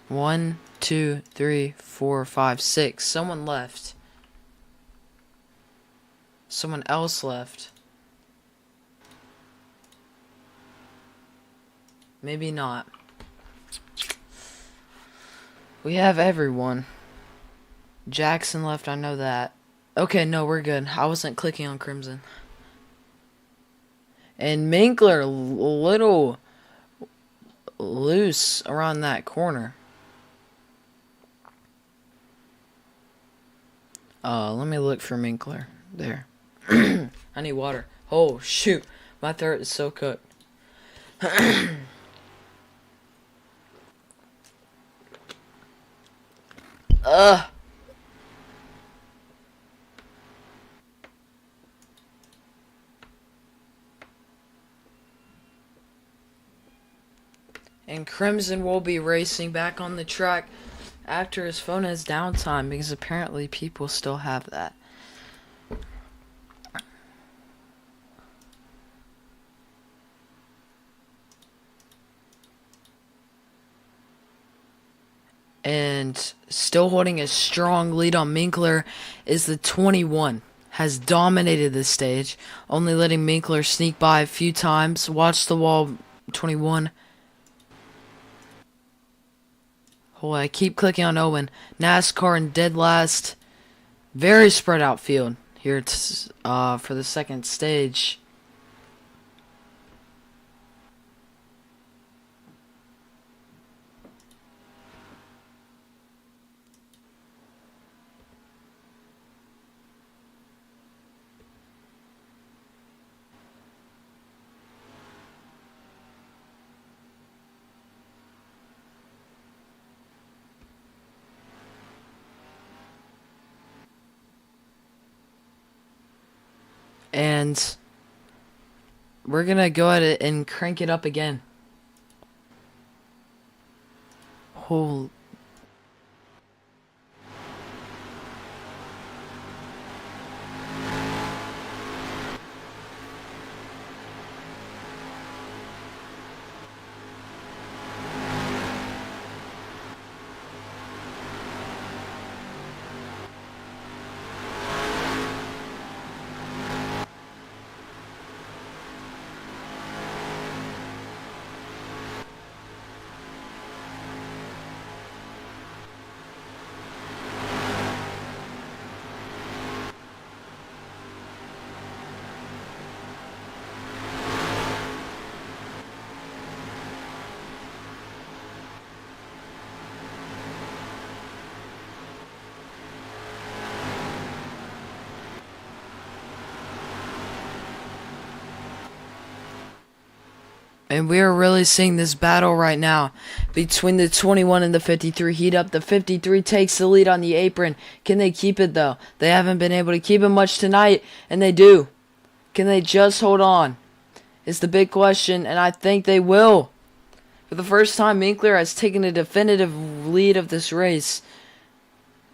1, 2, 3, 4, 5, 6. Someone left. Someone else left. Maybe not. We have everyone. Jackson left, I know that. Okay, no, we're good. I wasn't clicking on Crimson. And Minkler, a little loose around that corner. Let me look for Minkler. There. I need water. Oh, shoot. My throat is so cooked. And Crimson will be racing back on the track after his phone has downtime, because apparently people still have that. And still holding a strong lead on Minkler is the 21. Has dominated this stage, only letting Minkler sneak by a few times. Watch the wall, 21. Oh, I keep clicking on Owen. NASCAR in dead last. Very spread out field here for the second stage. And we're going to go ahead and crank it up again. Holy. And we are really seeing this battle right now between the 21 and the 53. Heat up. The 53 takes the lead on the apron. Can they keep it, though? They haven't been able to keep it much tonight, and they do. Can they just hold on? Is the big question, and I think they will. For the first time, Minkler has taken a definitive lead of this race.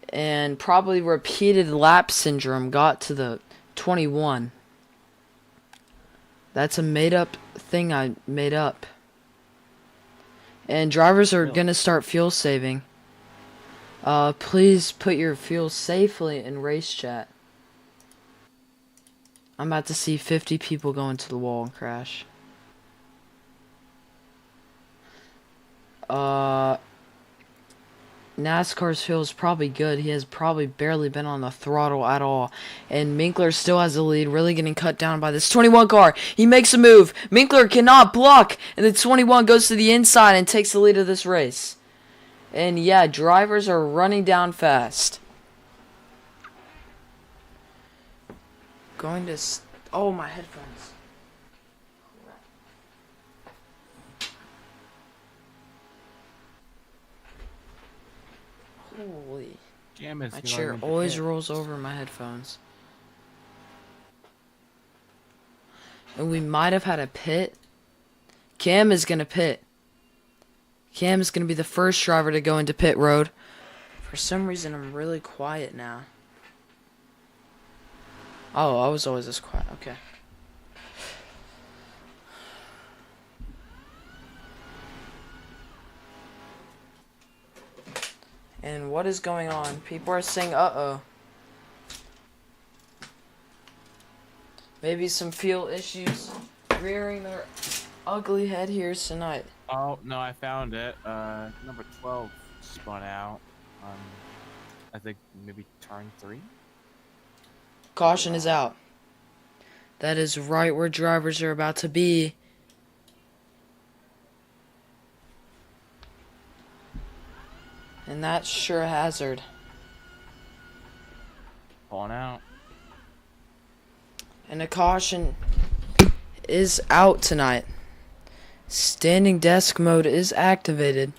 And probably repeated lap syndrome got to the 21. That's a made-up thing I made up. And drivers are going to start fuel saving. Please put your fuel safely in race chat. I'm about to see 50 people go into the wall and crash. NASCAR's fuel is probably good. He has probably barely been on the throttle at all. And Minkler still has the lead, really getting cut down by this 21 car. He makes a move. Minkler cannot block. And the 21 goes to the inside and takes the lead of this race. And yeah, drivers are running down fast. Going to... Oh, my headphones. Holy. My chair always rolls over my headphones. And we might have had a pit. Cam is going to pit. Cam is going to be the first driver to go into pit road. For some reason, I'm really quiet now. Oh, I was always this quiet. Okay. And what is going on? People are saying, uh-oh. Maybe some fuel issues rearing their ugly head here tonight. Oh, no, I found it. Number 12 spun out. I think maybe turn 3? Caution is out. That is right where drivers are about to be. And that's sure a hazard. Pulling out. And a caution is out tonight. Standing desk mode is activated.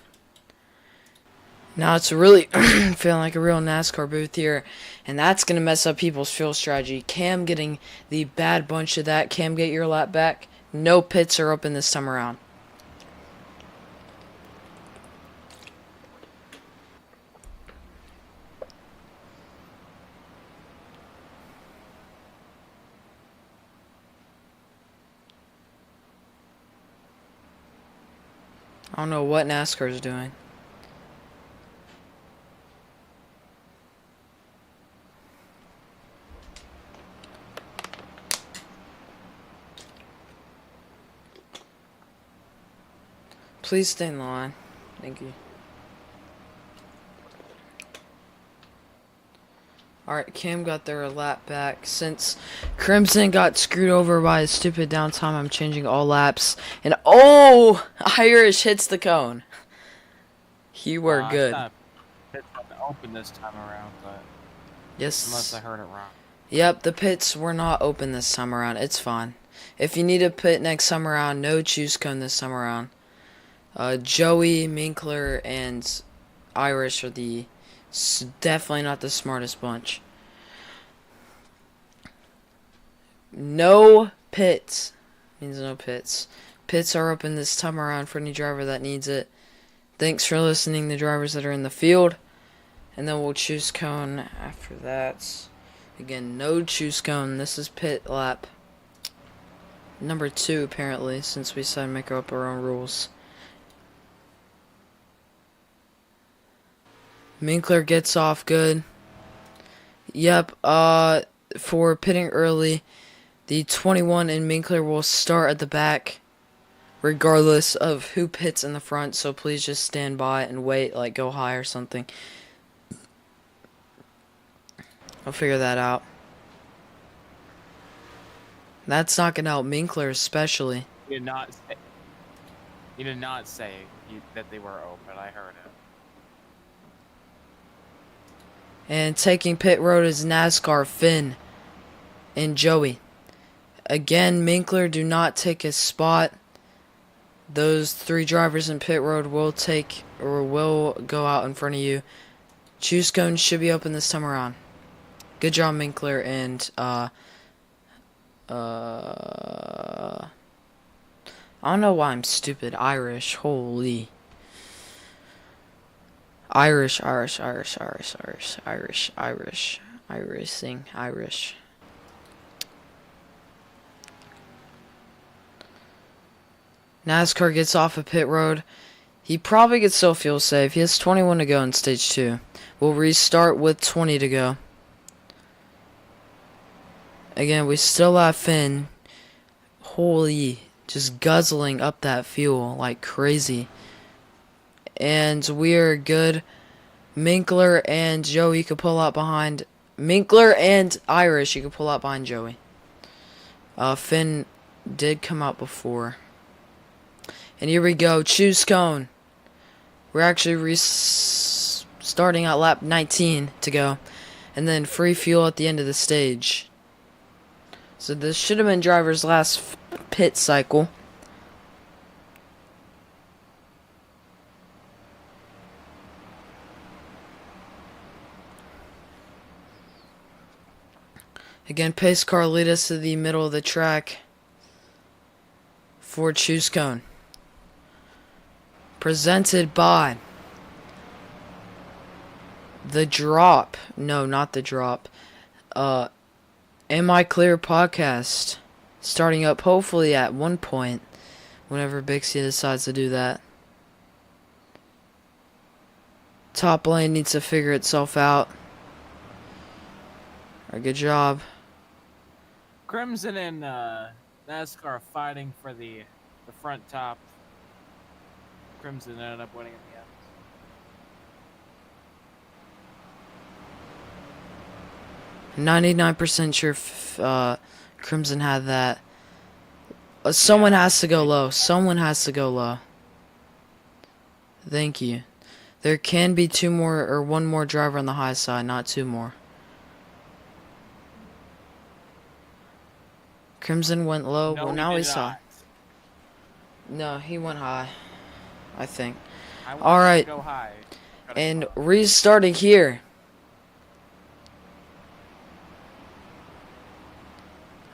Now it's really feeling like a real NASCAR booth here. And that's going to mess up people's fuel strategy. Cam getting the bad bunch of that. Cam, get your lap back. No pits are open this time around. I don't know what NASCAR is doing. Please stay in line. Thank you. Alright, Cam got their lap back. Since Crimson got screwed over by a stupid downtime, I'm changing all laps. And oh! Irish hits the cone. You were good. It's open this time around, but Yes. unless I heard it wrong. Yep, the pits were not open this time around. It's fine. If you need a pit next time around, no choose cone this time around. Joey, Minkler, and Irish are definitely not the smartest bunch. No pits. Means no pits. Pits are open this time around for any driver that needs it. Thanks for listening to drivers that are in the field. And then we'll choose cone after that. Again, no choose cone. This is pit lap number 2, apparently, since we decided to make up our own rules. Minkler gets off good. Yep, for pitting early, the 21 and Minkler will start at the back, regardless of who pits in the front, so please just stand by and wait, like go high or something. I'll figure that out. That's not gonna help Minkler especially. You did not say that they were open. I heard it. And taking pit road is NASCAR, Finn, and Joey. Again, Minkler, do not take his spot. Those 3 drivers in pit road will go out in front of you. Choose cone should be open this time around. Good job, Minkler, and I don't know why I'm stupid. Irish, holy. Irish. NASCAR gets off of pit road. He probably could still feel safe. He has 21 to go in stage 2. We'll restart with 20 to go. Again, we still have Finn. Holy, just guzzling up that fuel like crazy. And we're good. Minkler and Joey, you can pull out behind. Minkler and Irish, you can pull out behind Joey. Finn did come out before. And here we go. Choose cone. We're actually starting at lap 19 to go. And then free fuel at the end of the stage. So this should have been driver's last pit cycle. Again, pace car lead us to the middle of the track for choose cone. Presented by The Drop. No, not The Drop. Am I Clear podcast. Starting up hopefully at one point. Whenever Bixie decides to do that. Top lane needs to figure itself out. Alright, good job. Crimson and NASCAR are fighting for the front top. Crimson ended up winning in the end. 99% sure Crimson had that. Someone has to go low. Someone has to go low. Thank you. There can be 2 more or 1 more driver on the high side, not 2 more. Crimson went low. No, well, now he he's high. No, he went high. I think. All right. Go high. And restarting here.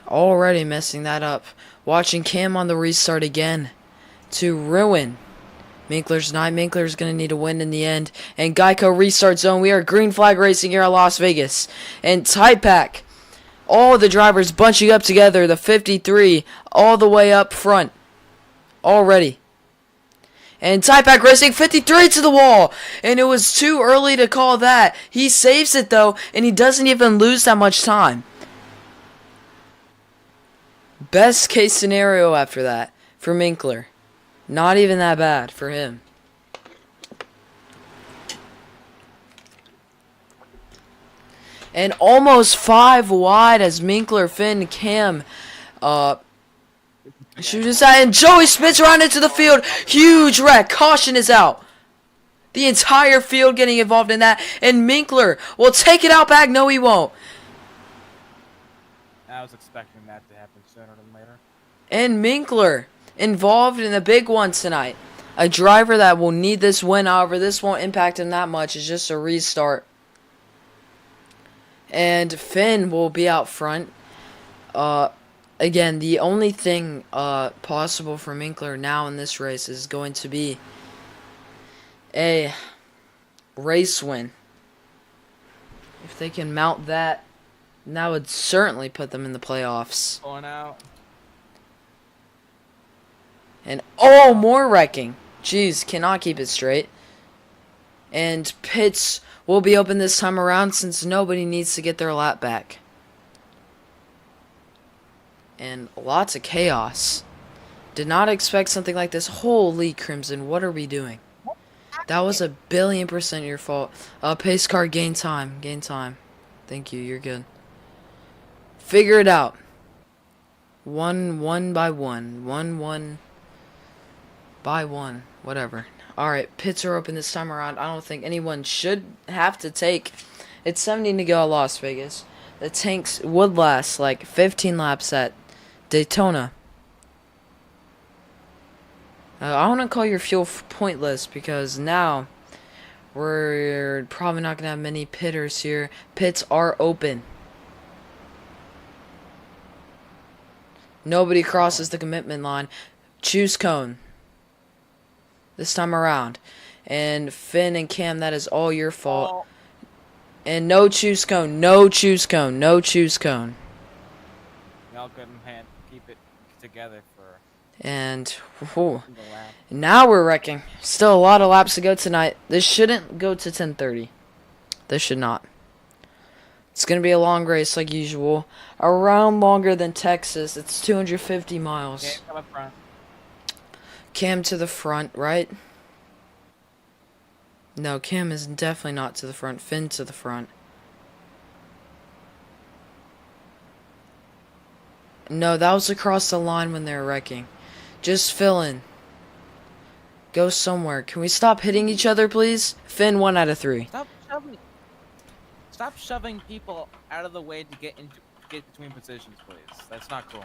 Already messing that up. Watching Cam on the restart again. To ruin Minkler's night. Minkler's going to need a win in the end. And Geico restart zone. We are green flag racing here at Las Vegas. And Type Pack. All the drivers bunching up together. The 53 all the way up front. Already. And Type Pack racing 53 to the wall. And it was too early to call that. He saves it though. And he doesn't even lose that much time. Best case scenario after that for Minkler. Not even that bad for him. And almost 5 wide as Minkler, Finn, Cam, shoot us out, and Joey spins around into the field. Huge wreck. Caution is out. The entire field getting involved in that, and Minkler will take it out back. No, he won't. I was expecting that to happen sooner than later. And Minkler involved in the big one tonight. A driver that will need this win, however, this won't impact him that much. It's just a restart. And Finn will be out front. Again, the only thing possible for Minkler now in this race is going to be a race win. If they can mount that, that would certainly put them in the playoffs. Going out. And oh, more wrecking. Jeez, cannot keep it straight. And pits will be open this time around since nobody needs to get their lap back. And lots of chaos. Did not expect something like this. Holy Crimson, what are we doing? That was 1,000,000,000% your fault. Pace car, gain time. Gain time. Thank you, you're good. Figure it out. One by one. One by one. Whatever. Alright, pits are open this time around. I don't think anyone should have to take. It's 17 to go at Las Vegas. The tanks would last like 15 laps at Daytona. I want to call your fuel pointless because now we're probably not going to have many pitters here. Pits are open. Nobody crosses the commitment line. Choose cone. This time around. And Finn and Cam, that is all your fault. And no choose cone. No choose cone. No choose cone. Y'all couldn't keep it together for And the lap. now we're wrecking. Still a lot of laps to go tonight. This shouldn't go to 10:30. This should not. It's going to be a long race like usual. Around longer than Texas. It's 250 miles. Okay, come up front. Cam to the front, right? No, Cam is definitely not to the front. Finn to the front. No, that was across the line when they were wrecking. Just fill in. Go somewhere. Can we stop hitting each other, please? Finn, 1 out of 3. Stop shoving people out of the way to get between positions, please. That's not cool.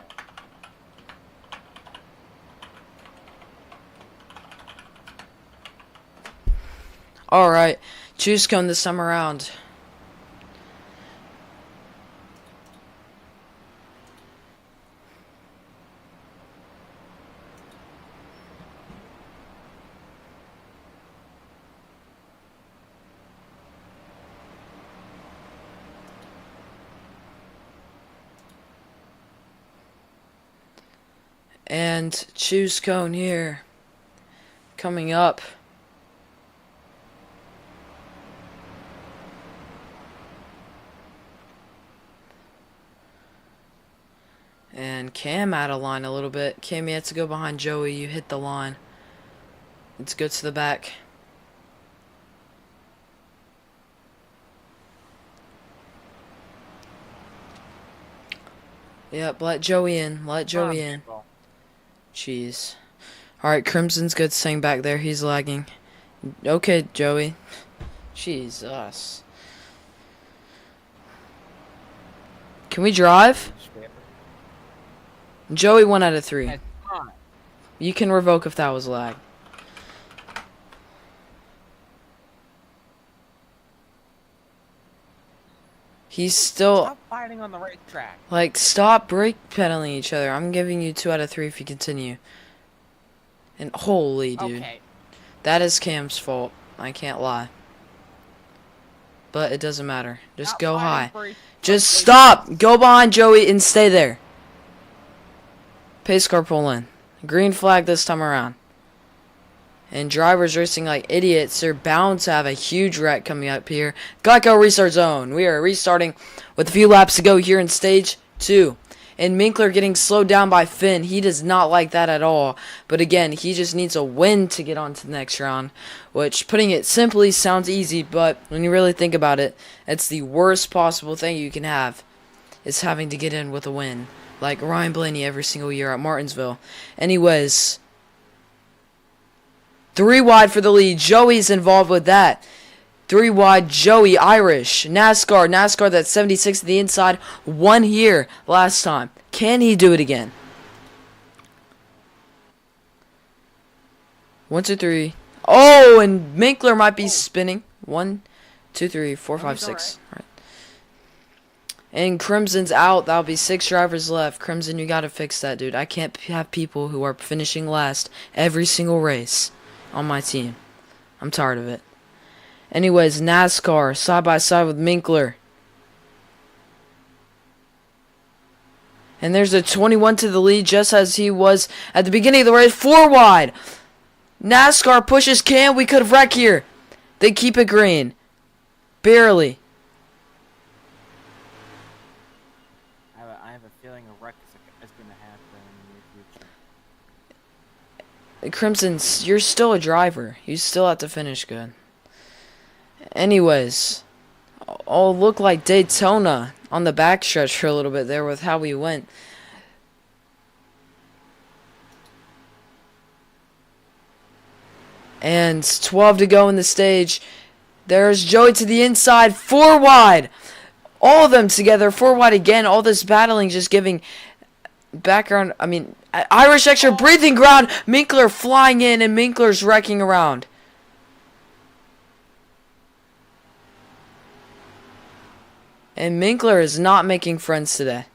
Alright, choose cone this time around. And choose cone here. Coming up. And Cam out of line a little bit. Cam, you had to go behind Joey. You hit the line. Let's go to the back. Yep, let Joey in. Let Joey in. Jeez. Alright, Crimson's good staying back there. He's lagging. Okay, Joey. Jesus. Can we drive? Joey, 1 out of 3. You can revoke if that was lag. He's still... Stop fighting on the racetrack. Like, stop brake pedaling each other. I'm giving you 2 out of 3 if you continue. And holy dude. Okay. That is Cam's fault. I can't lie. But it doesn't matter. Just Stop go fighting high. for Just stop! Go behind Joey and stay there. Pace car pull in. Green flag this time around. And drivers racing like idiots. They're bound to have a huge wreck coming up here. Geico restart zone. We are restarting with a few laps to go here in stage 2. And Minkler getting slowed down by Finn. He does not like that at all. But again, he just needs a win to get on to the next round. Which, putting it simply, sounds easy. But when you really think about it, it's the worst possible thing you can have. Is having to get in with a win. Like Ryan Blaney every single year at Martinsville. Anyways, 3 wide for the lead. Joey's involved with that. 3 wide, Joey, Irish. NASCAR that's 76 to the inside. 1 here last time. Can he do it again? 1, 2, 3. Oh, and Minkler might be spinning. 1, 2, 3, 4, 5, 6. All right. And Crimson's out. That'll be 6 drivers left. Crimson, you gotta fix that, dude. I can't have people who are finishing last every single race on my team. I'm tired of it. Anyways, NASCAR side by side with Minkler. And there's a 21 to the lead, just as he was at the beginning of the race. 4 wide. NASCAR pushes Cam. We could have wrecked here. They keep it green. Barely. I have a feeling a wreck is going to happen in the near future. Crimson, you're still a driver. You still have to finish good. Anyways, all look like Daytona on the backstretch for a little bit there with how we went. And 12 to go in the stage. There's Joey to the inside, 4 wide. All of them together, 4 wide again. All this battling just giving background. I mean, Irish extra breathing ground. Minkler flying in and Minkler's wrecking around. And Minkler is not making friends today.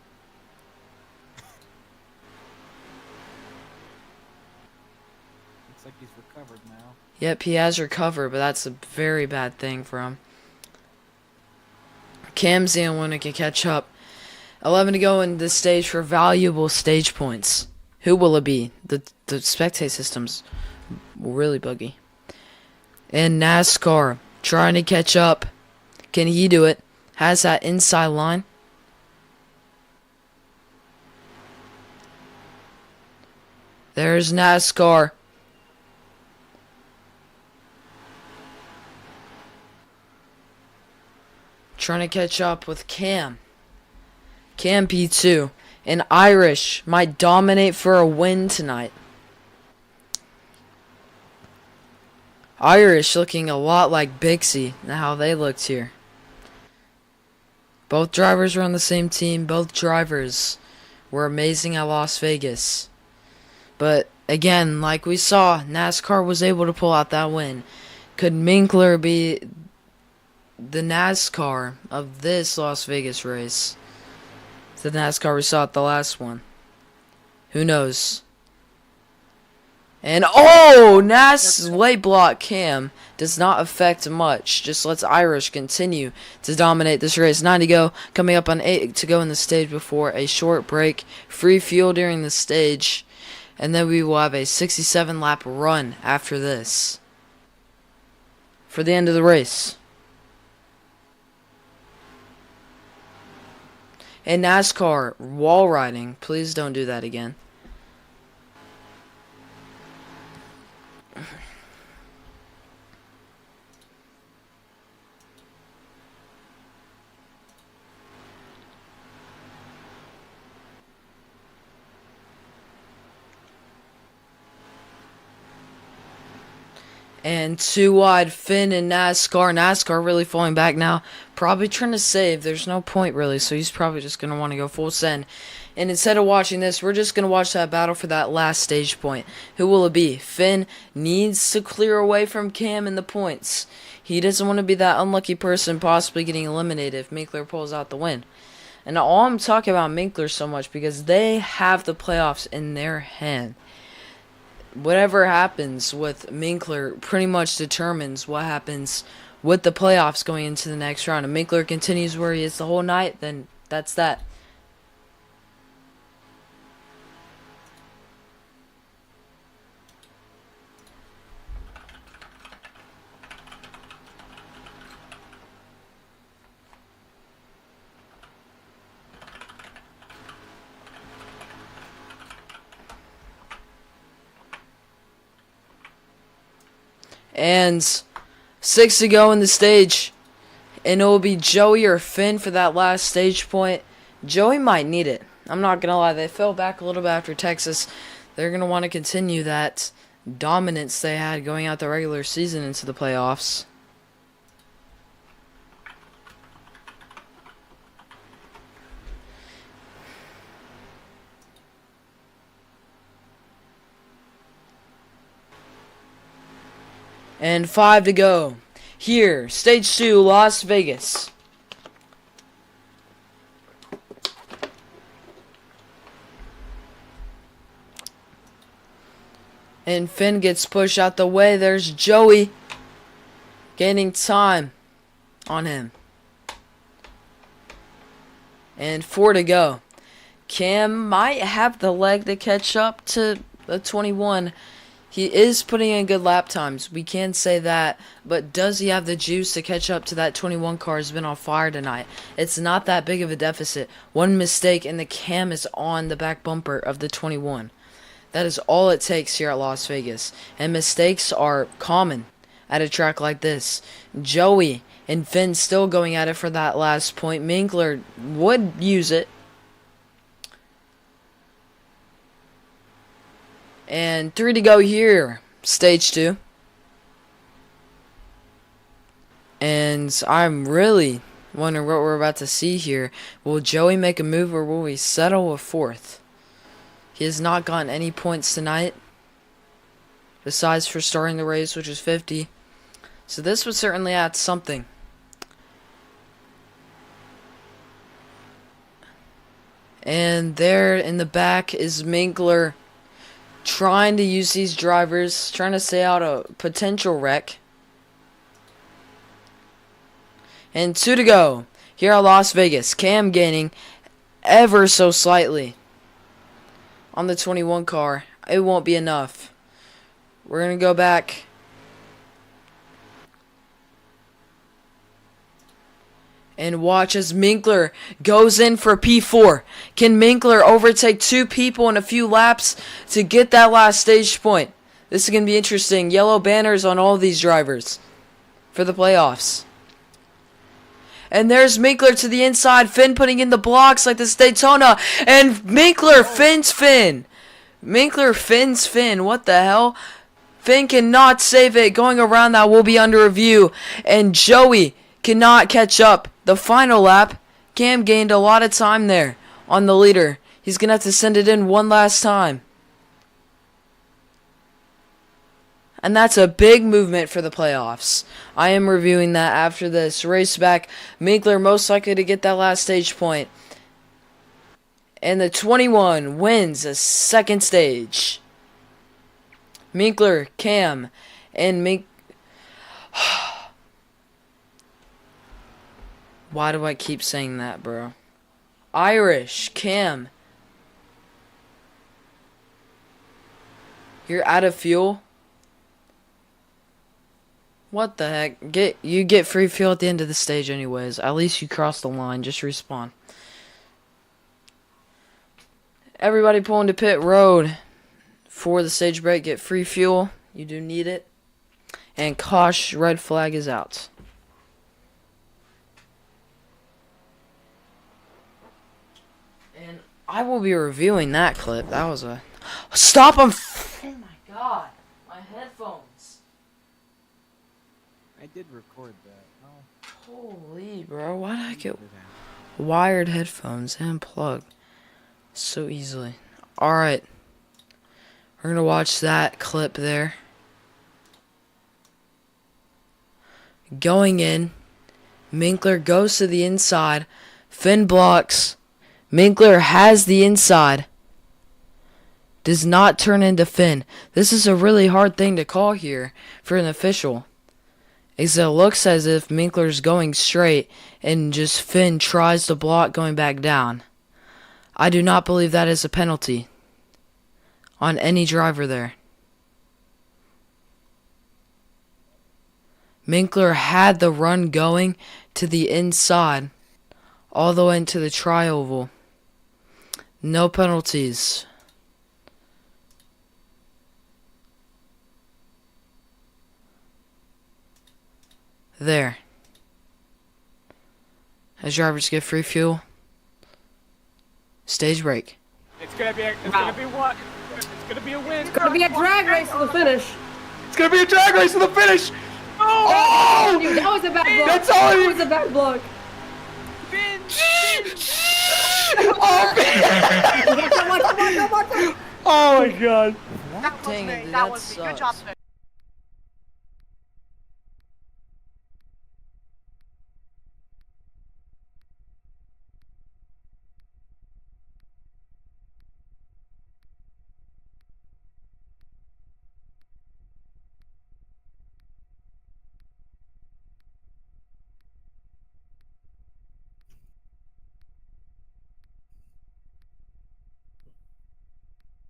Looks like he's recovered now. Yep, he has recovered, but that's a very bad thing for him. Cam's the only one who can catch up. 11 to go in this stage for valuable stage points. Who will it be? The spectate system's really buggy. And NASCAR trying to catch up. Can he do it? Has that inside line. There's NASCAR. Trying to catch up with Cam. Cam P2. And Irish might dominate for a win tonight. Irish looking a lot like Bixie and how they looked here. Both drivers were on the same team. Both drivers were amazing at Las Vegas. But again, like we saw, NASCAR was able to pull out that win. Could Minkler be the NASCAR of this Las Vegas race? The NASCAR we saw at the last one. Who knows? And late block Cam does not affect much. Just lets Irish continue to dominate this race. 9 to go. Coming up on 8 to go in the stage before a short break. Free fuel during the stage. And then we will have a 67 lap run after this. For the end of the race. And NASCAR wall riding. Please don't do that again. And 2 wide, Finn and NASCAR. NASCAR really falling back now. Probably trying to save. There's no point really, so he's probably just going to want to go full send. And instead of watching this, we're just going to watch that battle for that last stage point. Who will it be? Finn needs to clear away from Cam in the points. He doesn't want to be that unlucky person possibly getting eliminated if Minkler pulls out the win. And all I'm talking about Minkler so much because they have the playoffs in their hand. Whatever happens with Minkler pretty much determines what happens with the playoffs going into the next round. If Minkler continues where he is the whole night, then that's that. And 6 to go in the stage. And it will be Joey or Finn for that last stage point. Joey might need it. I'm not going to lie. They fell back a little bit after Texas. They're going to want to continue that dominance they had going out the regular season into the playoffs. And 5 to go. Here, stage 2, Las Vegas. And Finn gets pushed out the way. There's Joey gaining time on him. And 4 to go. Cam might have the leg to catch up to the 21. He is putting in good lap times. We can say that. But does he have the juice to catch up to that 21 car? Has been on fire tonight. It's not that big of a deficit. One mistake and the Cam is on the back bumper of the 21. That is all it takes here at Las Vegas. And mistakes are common at a track like this. Joey and Finn still going at it for that last point. Minkler would use it. And 3 to go here. Stage 2. And I'm really wondering what we're about to see here. Will Joey make a move or will we settle with 4th? He has not gotten any points tonight. Besides for starting the race, which is 50. So this would certainly add something. And there in the back is Minkler, trying to use these drivers, trying to stay out a potential wreck. And 2 to go here at Las Vegas. Cam gaining ever so slightly on the 21 car. It won't be enough. We're going to go back. And watch as Minkler goes in for P4. Can Minkler overtake 2 people in a few laps to get that last stage point? This is going to be interesting. Yellow banners on all these drivers for the playoffs. And there's Minkler to the inside. Finn putting in the blocks like this Daytona. And Minkler fins Finn. Minkler fins Finn. What the hell? Finn cannot save it. Going around that will be under review. And Joey cannot catch up. The final lap, Cam gained a lot of time there on the leader. He's going to have to send it in one last time. And that's a big movement for the playoffs. I am reviewing that after this race back. Minkler most likely to get that last stage point. And the 21 wins a second stage. Minkler, Cam, and Why do I keep saying that, bro? Irish, Cam. You're out of fuel? What the heck? You get free fuel at the end of the stage anyways. At least you cross the line. Just respawn. Everybody pulling to pit road for the stage break. Get free fuel. You do need it. And Kosh, red flag is out. And I will be reviewing that clip. That was a... Stop him! Oh my god. My headphones. I did record that. No. Holy, bro. Why did I get wired headphones and plug so easily? Alright. We're going to watch that clip there. Going in. Minkler goes to the inside. Finn blocks. Minkler has the inside. Does not turn into Finn. This is a really hard thing to call here for an official. It looks as if Minkler's going straight and just Finn tries to block going back down. I do not believe that is a penalty on any driver there. Minkler had the run going to the inside all the way into the tri-oval. No penalties. There. As drivers get free fuel. Stage break. It's gonna be what? It's gonna be a win. It's gonna be a drag race to the finish. It's gonna be a drag race to the finish. Oh! Oh! That was a bad block. That's all That you- was a bad block. Finn! Oh, man. Come on. Oh my god. That was Dang me. it, dude, That that was me. Good job, sucks. Finn.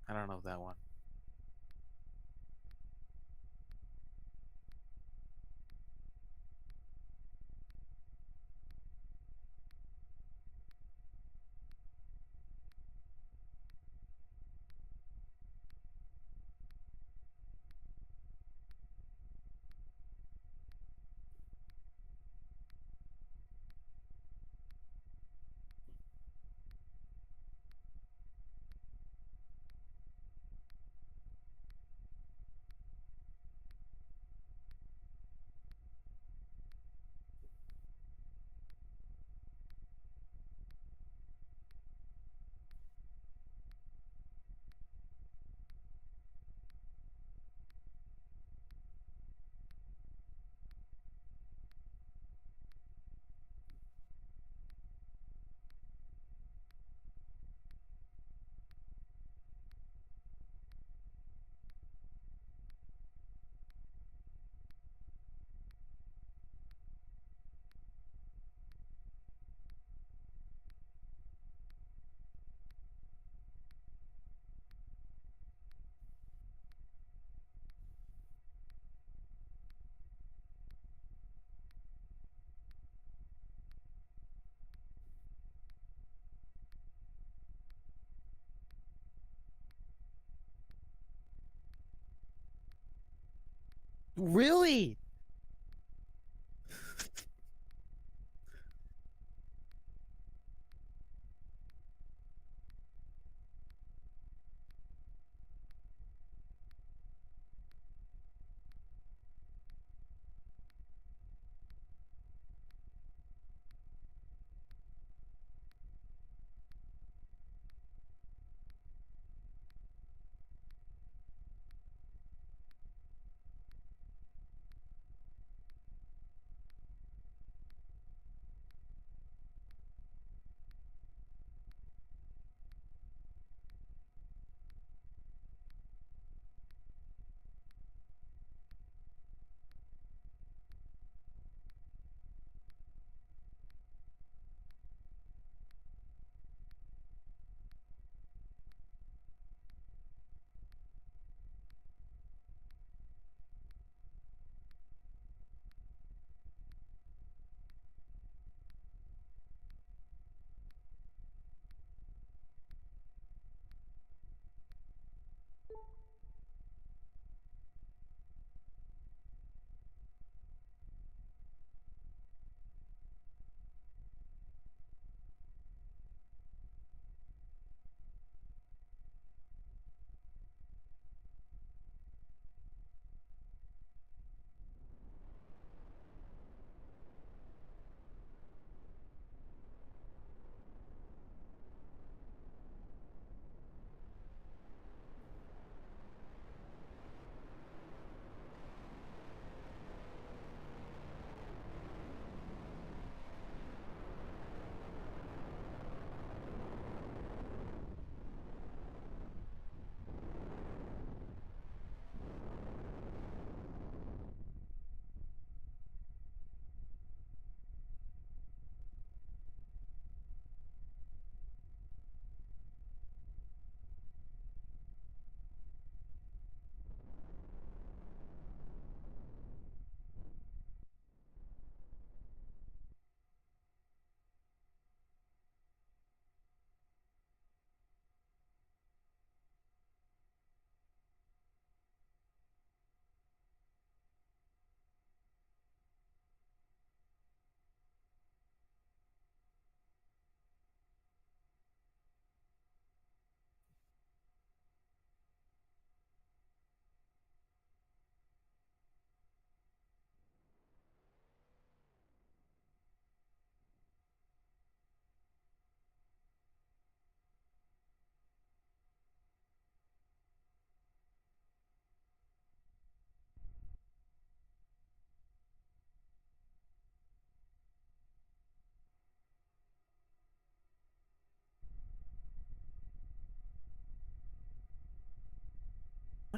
I don't know that one. Really?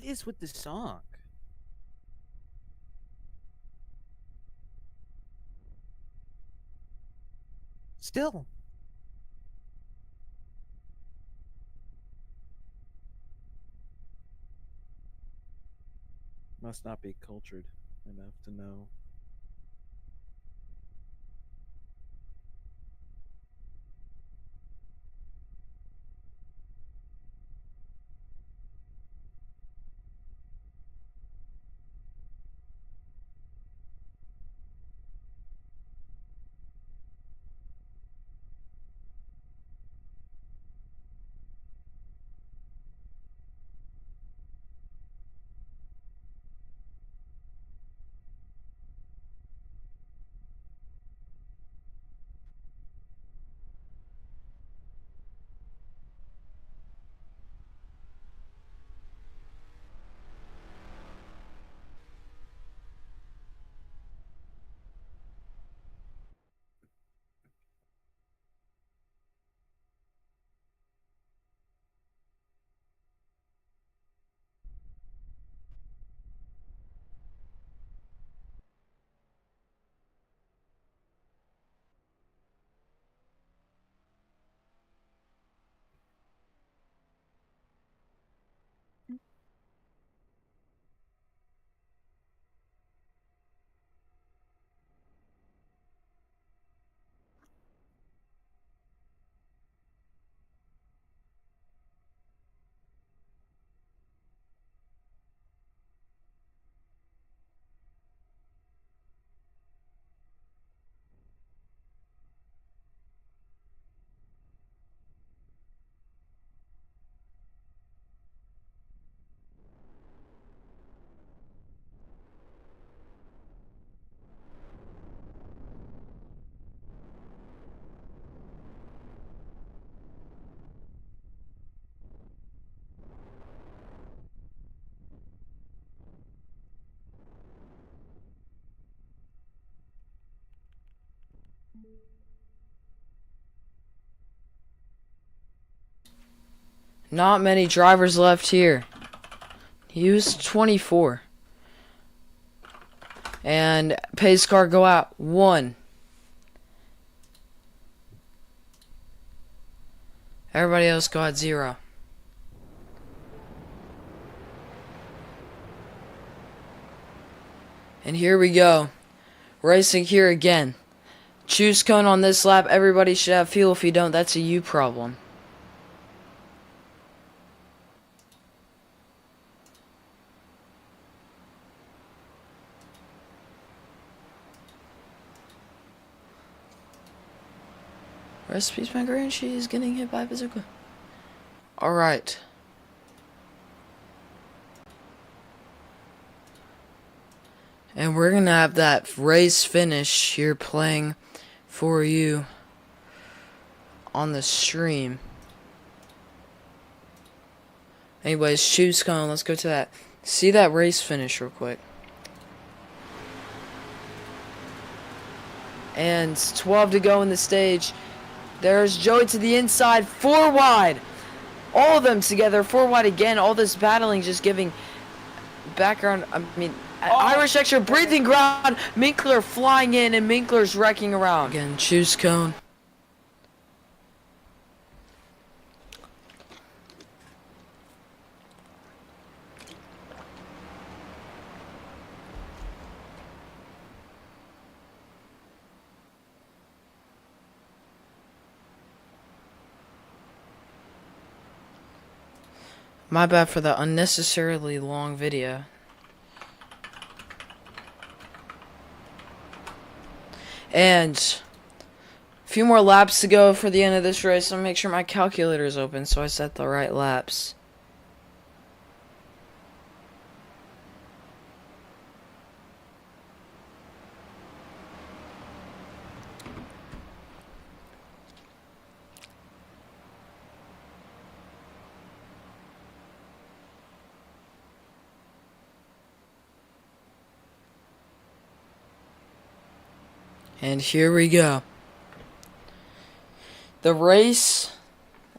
What is with this song? Still. Must not be cultured enough to know. Not many drivers left here. He was 24. And pace car go out 1. Everybody else go at 0. And here we go. Racing here again. Choose cone on this lap. Everybody should have fuel. If you don't, that's a you problem. Recipes macaroni and cheese getting hit by a bazooka. Alright. And we're gonna have that race finish here playing for you on the stream. Anyways, choose cone. Let's go to that. See that race finish real quick. And 12 to go in the stage. There's Joey to the inside, 4 wide. All of them together, 4 wide again. All this battling just giving background, Irish extra breathing ground. Minkler flying in and Minkler's wrecking around. Again, choose cone. My bad for the unnecessarily long video. And a few more laps to go for the end of this race. I'll make sure my calculator is open so I set the right laps. And here we go. The race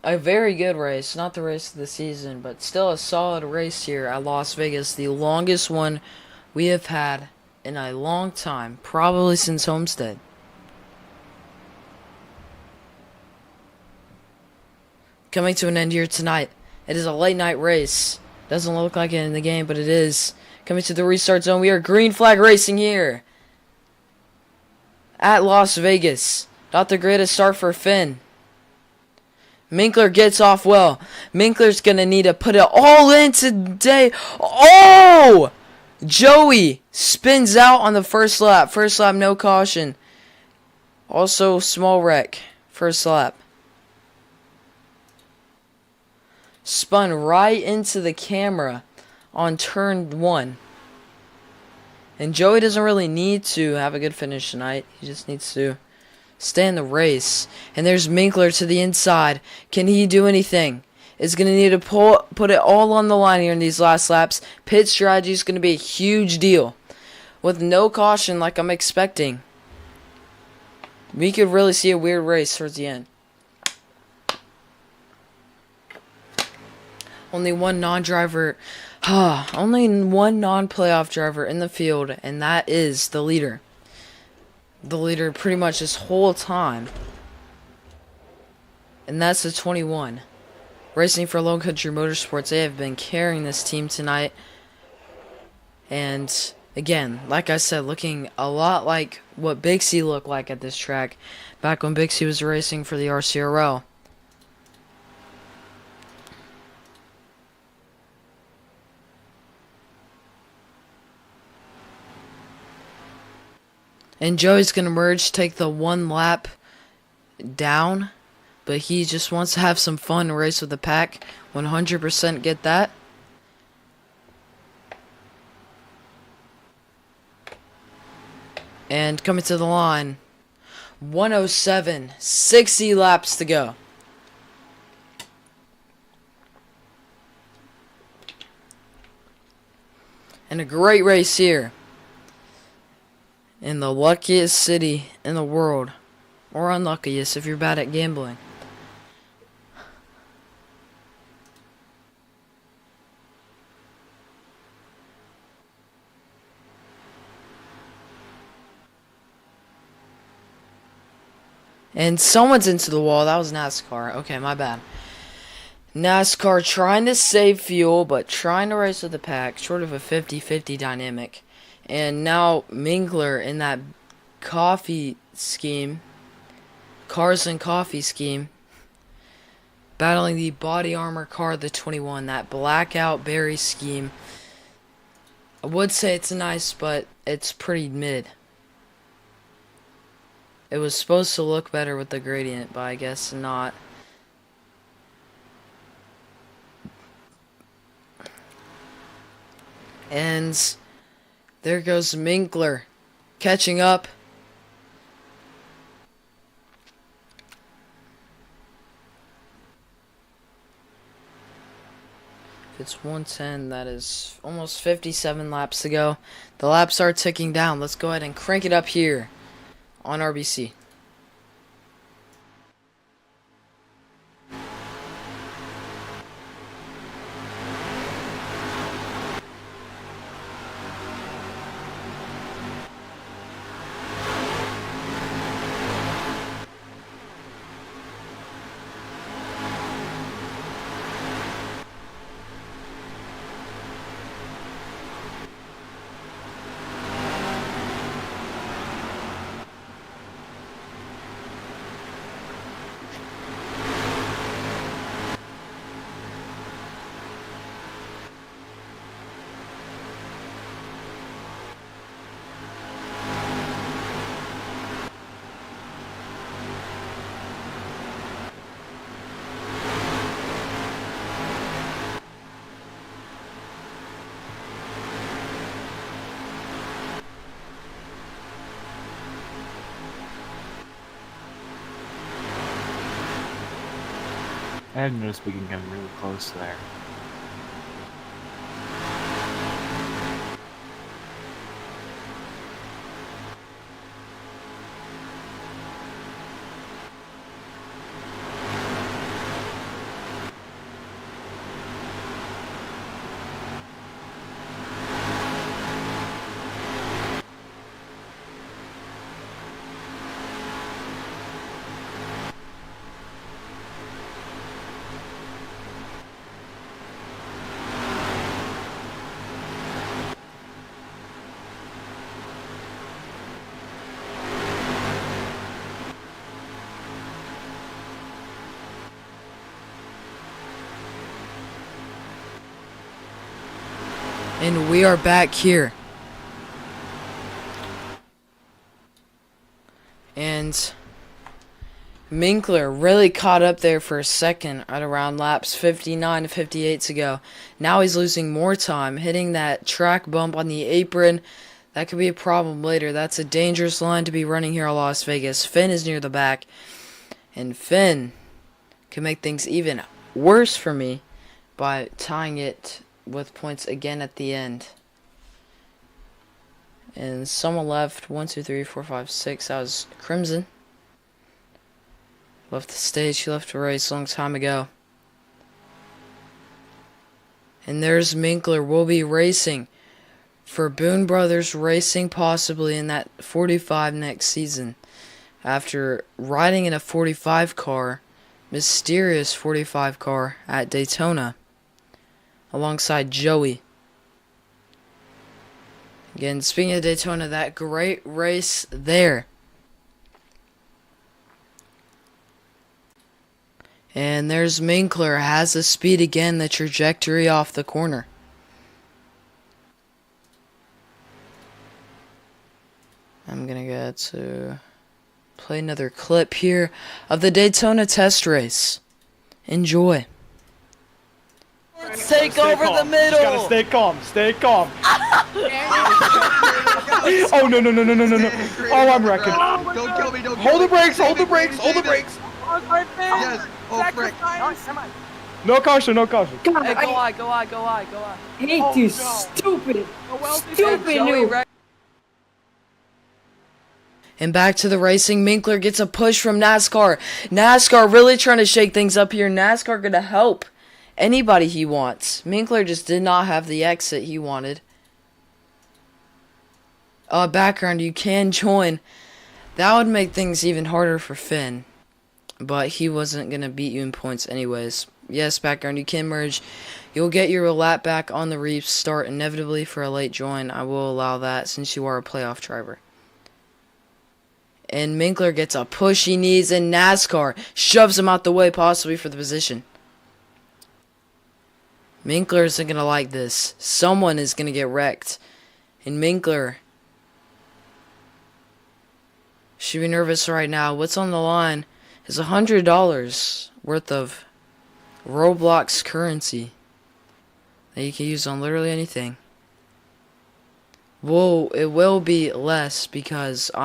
a very good race. Not the race of the season, but still a solid race here at Las Vegas. The longest one we have had in a long time, probably since Homestead. Coming to an end here tonight. It is a late night race. Doesn't look like it in the game, but it is. Coming to the restart zone. We are green flag racing here at Las Vegas. Not the greatest start for Finn. Minkler gets off well. Minkler's going to need to put it all in today. Oh! Joey spins out on the first lap. First lap, no caution. Also, small wreck. First lap. Spun right into the camera on turn 1. And Joey doesn't really need to have a good finish tonight. He just needs to stay in the race. And there's Minkler to the inside. Can he do anything? Is going to need to put it all on the line here in these last laps. Pit strategy is going to be a huge deal. With no caution like I'm expecting, we could really see a weird race towards the end. Only one non-driver, only one non-playoff driver in the field, and that is the leader. The leader pretty much this whole time. And that's the 21. Racing for Lone Country Motorsports, they have been carrying this team tonight. And again, like I said, looking a lot like what Big C looked like at this track back when Big C was racing for the RCRL. And Joey's going to merge, take the 1 lap down. But he just wants to have some fun and race with the pack. 100% get that. And coming to the line. 107. 60 laps to go. And a great race here. In the luckiest city in the world. Or unluckiest if you're bad at gambling. And someone's into the wall. That was NASCAR. Okay, my bad. NASCAR trying to save fuel, but trying to race with the pack. Sort of a 50-50 dynamic. And now Minkler in that coffee scheme. Cars and coffee scheme. Battling the body armor car, the 21. That blackout berry scheme. I would say it's nice, but it's pretty mid. It was supposed to look better with the gradient, but I guess not. And there goes Minkler catching up. If it's 110, that is almost 57 laps to go. The laps are ticking down. Let's go ahead and crank it up here on RBC. I have noticed we can get really close there. And we are back here. And Minkler really caught up there for a second at around laps 59 to 58 to go. Now he's losing more time, hitting that track bump on the apron. That could be a problem later. That's a dangerous line to be running here at Las Vegas. Finn is near the back. And Finn can make things even worse for me by tying it with points again at the end. And someone left. 1, 2, 3, 4, 5, 6. That was Crimson. Left the stage. He left the race a long time ago. And there's Minkler. We'll be racing for Boone Brothers Racing, possibly in that 45 next season. After riding in a 45 car, mysterious 45 car at Daytona, alongside Joey. Again, speaking of Daytona, that great race there. And there's Minkler, has the speed again, the trajectory off the corner. I'm gonna get to play another clip here of the Daytona test race. Enjoy. Take over the middle. Just gotta stay calm. Stay calm. Oh no no no no no no no! Oh, I'm wrecking. Don't kill me, don't kill Hold me. the brakes. Hold the David, brakes. Hold the David. brakes. Yes. Oh, frick. No caution. No caution. God, Hey, go I on, go on, go on, go on. hate Oh, you, no. stupid, stupid Joey noob. And back to the racing. Minkler gets a push from NASCAR. NASCAR really trying to shake things up here. NASCAR gonna help anybody he wants. Minkler just did not have the exit he wanted. Background, you can join. That would make things even harder for Finn. But he wasn't gonna beat you in points anyways. Yes, background, you can merge. You'll get your lap back on the restart inevitably for a late join. I will allow that since you are a playoff driver. And Minkler gets a push he needs, and NASCAR shoves him out the way, possibly for the position. Minkler isn't going to like this. Someone is going to get wrecked. And Minkler should be nervous right now. What's on the line is $100 worth of Roblox currency that you can use on literally anything. Well, it will be less because you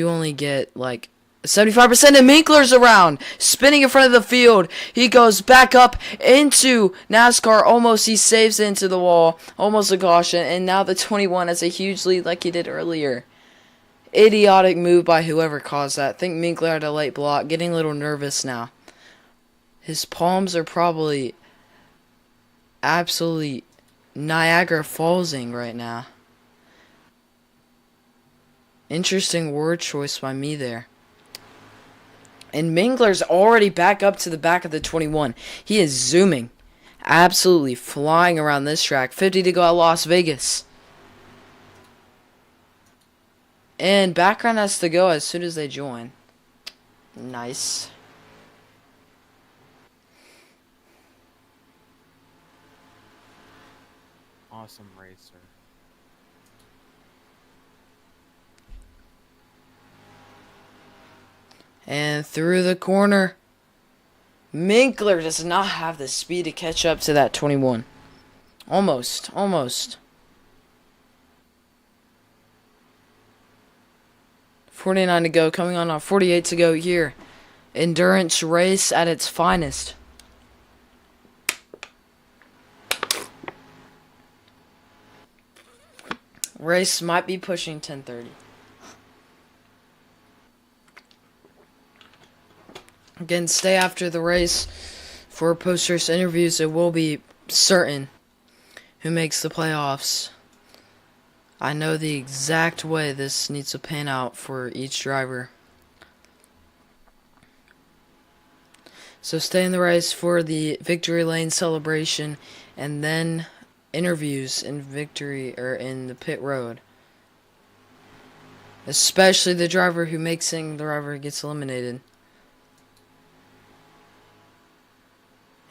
only get like 75%, and Minkler's around, spinning in front of the field. He goes back up into NASCAR. Almost he saves into the wall. Almost a caution, and now the 21 has a huge lead like he did earlier. Idiotic move by whoever caused that. I think Minkler had a late block. Getting a little nervous now. His palms are probably absolutely Niagara Fallsing right now. Interesting word choice by me there. And Minkler's already back up to the back of the 21. He is zooming. Absolutely flying around this track. 50 to go at Las Vegas. And background has to go as soon as they join. Nice. Awesome racer. And through the corner. Minkler does not have the speed to catch up to that 21. Almost. 49 to go. Coming on 48 to go here. Endurance race at its finest. Race might be pushing 10:30. Again, stay after the race for post-race interviews. It will be certain who makes the playoffs. I know the exact way this needs to pan out for each driver. So stay in the race for the victory lane celebration and then interviews in victory or in the pit road. Especially the driver who gets eliminated.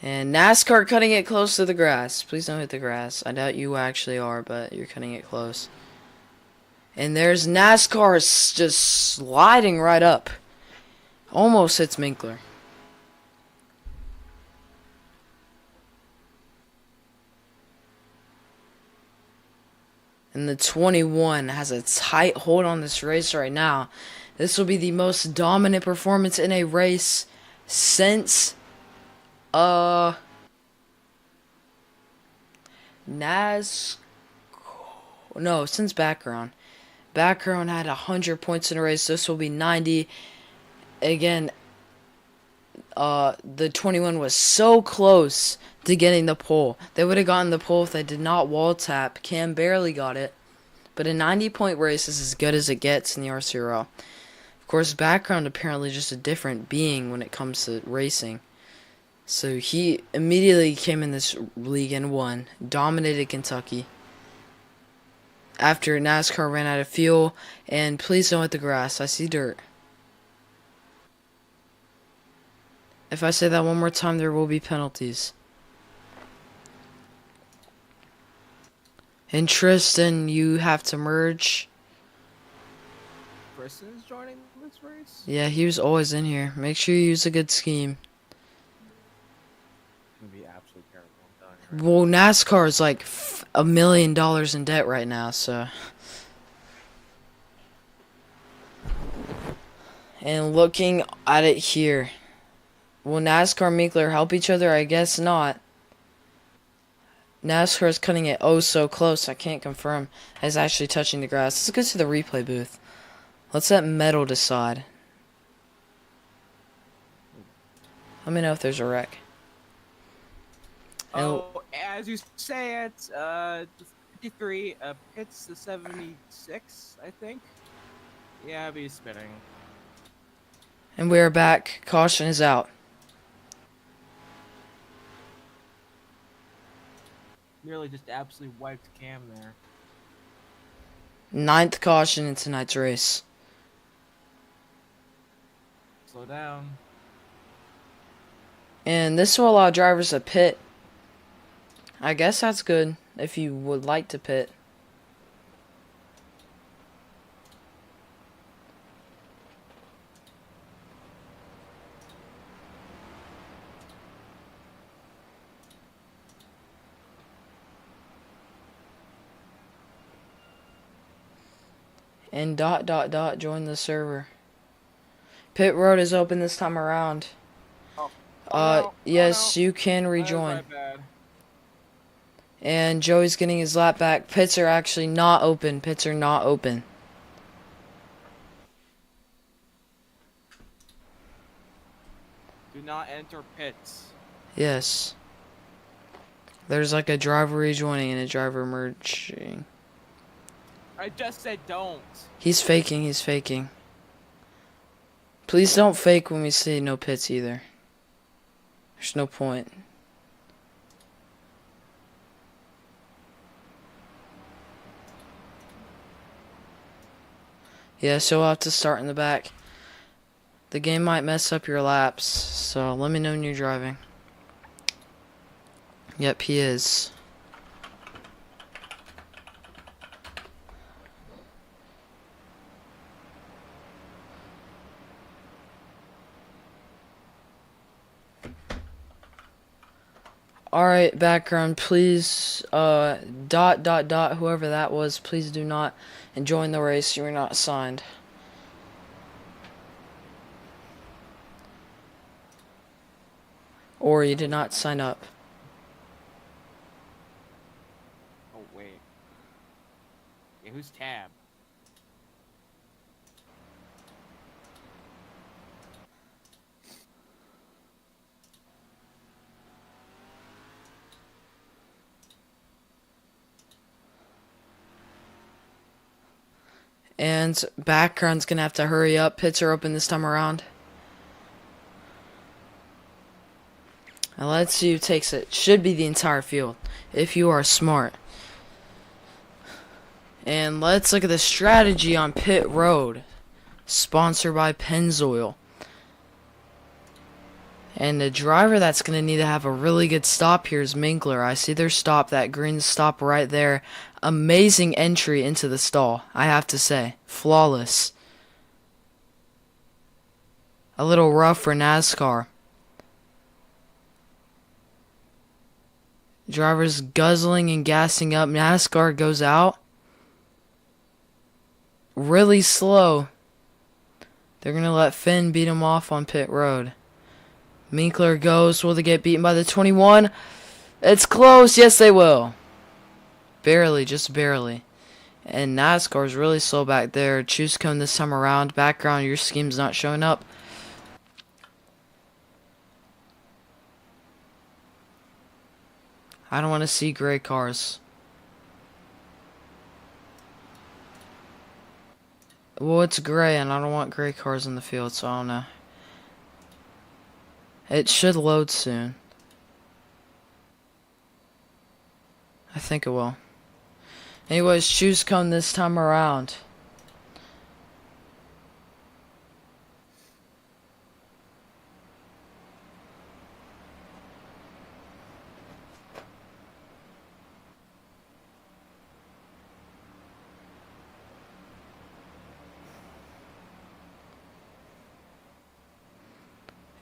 And NASCAR cutting it close to the grass. Please don't hit the grass. I doubt you actually are, but you're cutting it close. And there's NASCAR just sliding right up. Almost hits Minkler. And the 21 has a tight hold on this race right now. This will be the most dominant performance in a race since since background. Background had 100 points in a race. This will be 90. Again, the 21 was so close to getting the pole. They would have gotten the pole if they did not wall tap. Cam barely got it. But a 90-point race is as good as it gets in the RCRL. Of course, background apparently just a different being when it comes to racing. So he immediately came in this league and won. Dominated Kentucky. After NASCAR ran out of fuel. And please don't hit the grass. I see dirt. If I say that one more time, there will be penalties. And Tristan, you have to merge. Tristan's joining this race? Yeah, he was always in here. Make sure you use a good scheme. It's gonna be absolutely terrible. I'm telling you. Well, NASCAR is like $1 million in debt right now, so. And looking at it here. Will NASCAR and Minkler help each other? I guess not. NASCAR is cutting it oh so close. I can't confirm it's actually touching the grass. Let's go to the replay booth. Let's let Metal decide. Let me know if there's a wreck. Oh, as you say it, 53, Pitts the 76, I think. Yeah, I'll be spinning. And we are back. Caution is out. Nearly just absolutely wiped Cam there. 9th caution in tonight's race. Slow down. And this will allow drivers to pit. I guess that's good if you would like to pit. And ... join the server. Pit road is open this time around. No. Yes, No. you can That is rejoin. my bad. And Joey's getting his lap back. Pits are actually not open. Pits are not open. Do not enter pits. Yes. There's like a driver rejoining and a driver merging. I just said don't. He's faking, he's faking. Please don't fake when we say no pits either. There's no point. Yeah, so we'll have to start in the back. The game might mess up your laps, so let me know when you're driving. Yep, he is. Alright, background, please, whoever that was, please do not join the race. You are not signed. Or you did not sign up. Oh, wait. Yeah, who's Tab? And background's gonna have to hurry up. Pits are open this time around. Now let's see who takes it. Should be the entire field, if you are smart. And let's look at the strategy on pit road. Sponsored by Pennzoil. And the driver that's going to need to have a really good stop here is Minkler. I see their stop, that green stop right there. Amazing entry into the stall, I have to say. Flawless. A little rough for NASCAR. Drivers guzzling and gassing up. NASCAR goes out. Really slow. They're going to let Finn beat him off on pit road. Minkler goes. Will they get beaten by the 21? It's close. Yes, they will. Barely, just barely. And NASCAR's really slow back there. Choose cone this time around. Background, your scheme's not showing up. I don't want to see gray cars. Well, it's gray, and I don't want gray cars in the field, so I don't know. It should load soon. I think it will. Anyways, choose cone this time around.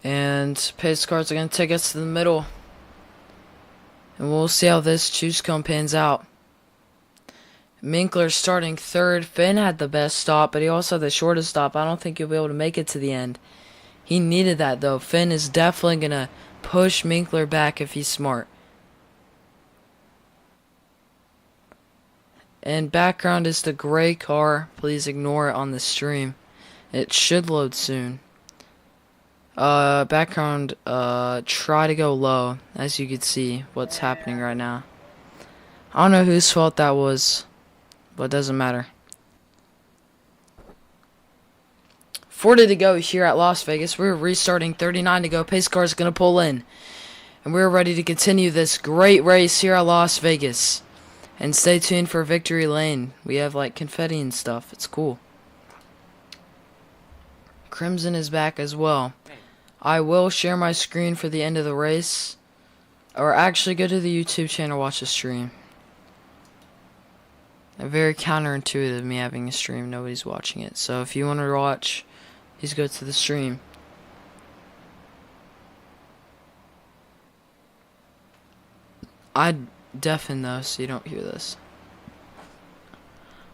And pace cars are going to take us to the middle. And we'll see how this choose cone pans out. Minkler starting third. Finn had the best stop, but he also had the shortest stop. I don't think he'll be able to make it to the end. He needed that, though. Finn is definitely going to push Minkler back if he's smart. And background is the gray car. Please ignore it on the stream. It should load soon. Background, try to go low, as you can see what's happening right now. I don't know whose fault that was, but it doesn't matter. 40 to go here at Las Vegas. We're restarting, 39 to go. Pace car is going to pull in. And we're ready to continue this great race here at Las Vegas. And stay tuned for Victory Lane. We have like confetti and stuff. It's cool. Crimson is back as well. I will share my screen for the end of the race. Or actually go to the YouTube channel, watch the stream. Very counterintuitive me having a stream, nobody's watching it. So if you want to watch, please go to the stream. I deafen though, so you don't hear this.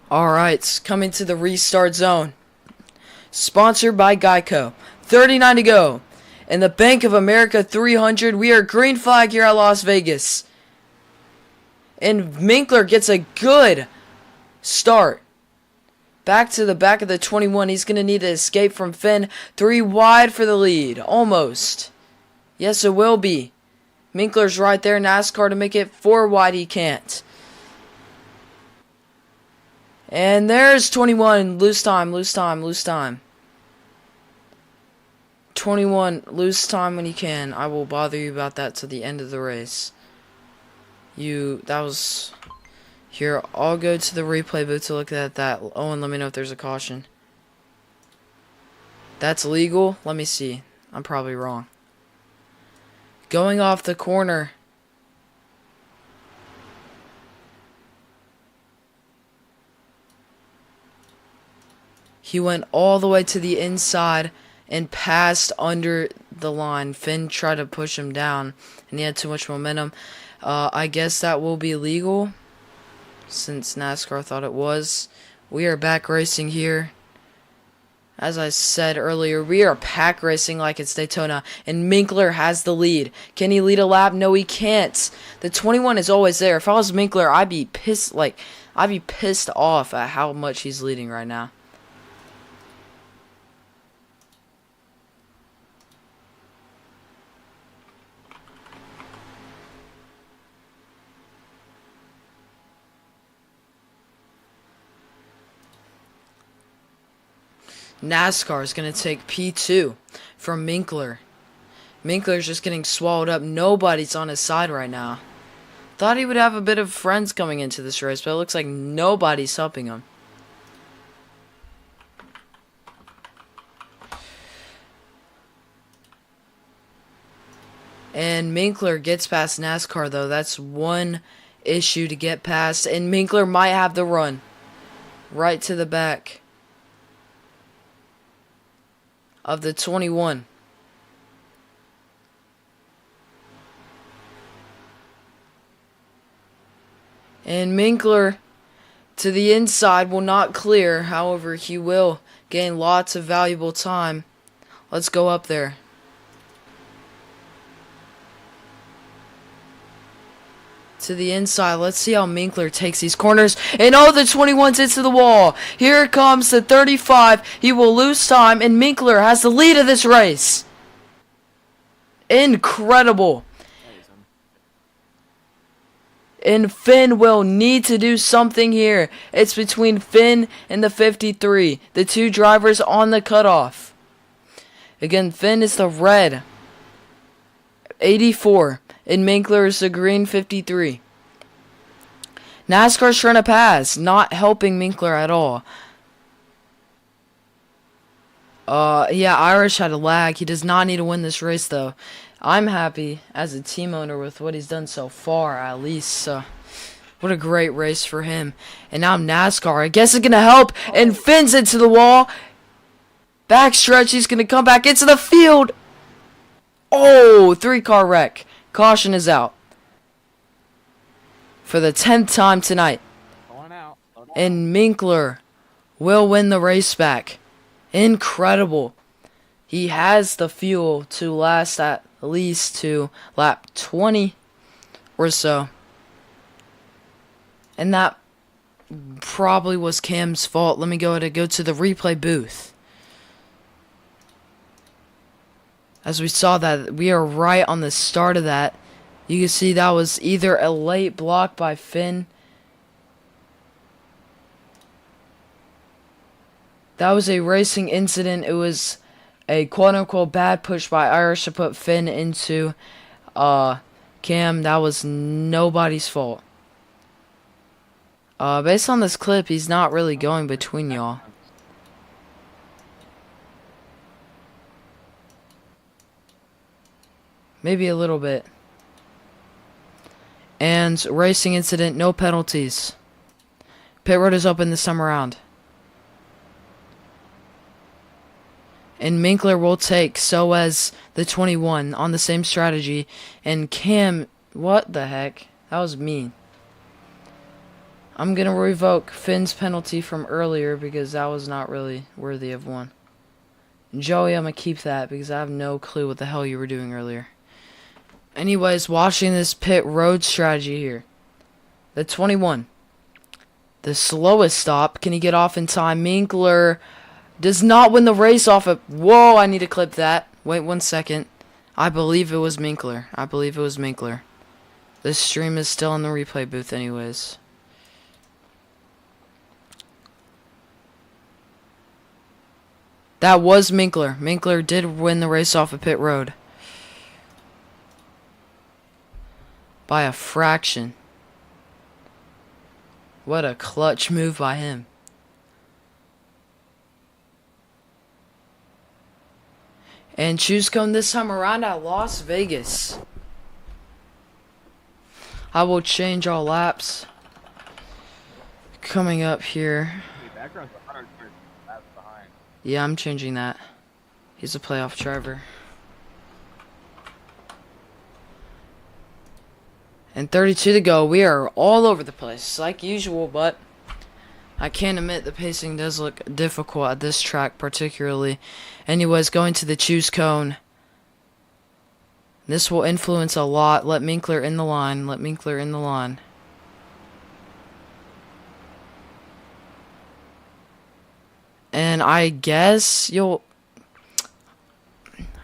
Alright, coming to the restart zone. Sponsored by Geico. 39 to go. In the Bank of America 300, we are green flag here at Las Vegas. And Minkler gets a good start. Back to the back of the 21. He's going to need to escape from Finn. 3 wide for the lead. Almost. Yes, it will be. Minkler's right there. NASCAR to make it 4 wide. He can't. And there's 21. Lose time, lose time, lose time. 21, lose time when you can. I will bother you about that to the end of the race. That was... Here, I'll go to the replay booth to look at that. Owen, let me know if there's a caution. That's legal? Let me see. I'm probably wrong. Going off the corner. He went all the way to the inside and passed under the line. Finn tried to push him down, and he had too much momentum. I guess that will be legal, since NASCAR thought it was. We are back racing here. As I said earlier, we are pack racing like it's Daytona, and Minkler has the lead. Can he lead a lap? No, he can't. The 21 is always there. If I was Minkler, I'd be pissed off at how much he's leading right now. NASCAR is going to take P2 from Minkler. Minkler's just getting swallowed up. Nobody's on his side right now. Thought he would have a bit of friends coming into this race, but it looks like nobody's helping him. And Minkler gets past NASCAR, though. That's one issue to get past. And Minkler might have the run. Right to the back of the 21. And Minkler to the inside will not clear. However, he will gain lots of valuable time. Let's go up there. To the inside. Let's see how Minkler takes these corners. And oh, the 21's into the wall. Here comes the 35. He will lose time, and Minkler has the lead of this race. Incredible. And Finn will need to do something here. It's between Finn and the 53. The two drivers on the cutoff. Again, Finn is the red 84. And Minkler is the green 53. NASCAR's trying to pass, not helping Minkler at all. Yeah, Irish had a lag. He does not need to win this race, though. I'm happy as a team owner with what he's done so far, at least. What a great race for him. And now NASCAR, I guess it's going to help. And Finn's into the wall. Backstretch, he's going to come back into the field. Oh, 3-car wreck. Caution is out. For the 10th time tonight. And Minkler will win the race back. Incredible. He has the fuel to last at least to lap 20 or so. And that probably was Cam's fault. Let me go to the replay booth. As we saw that, we are right on the start of that. You can see that was either a late block by Finn. That was a racing incident. It was a quote-unquote bad push by Irish to put Finn into Cam. That was nobody's fault. Based on this clip, he's not really going between y'all. Maybe a little bit. And racing incident, no penalties. Pit road is open this time around. And Minkler will take so as the 21 on the same strategy. And Cam, what the heck? That was mean. I'm going to revoke Finn's penalty from earlier because that was not really worthy of one. Joey, I'm going to keep that because I have no clue what the hell you were doing earlier. Anyways, watching this pit road strategy here. The 21. The slowest stop. Can he get off in time? Minkler does not win the race off of... Whoa, I need to clip that. Wait 1 second. I believe it was Minkler. I believe it was Minkler. This stream is still in the replay booth anyways. That was Minkler. Minkler did win the race off of pit road. By a fraction. What a clutch move by him. And choose cone this time around at Las Vegas. I will change all laps. Coming up here. Yeah, I'm changing that. He's a playoff driver. And 32 to go. We are all over the place, like usual, but I can't admit the pacing does look difficult at this track particularly. Anyways, going to the choose cone. This will influence a lot. Let Minkler in the line. Let Minkler in the line. And I guess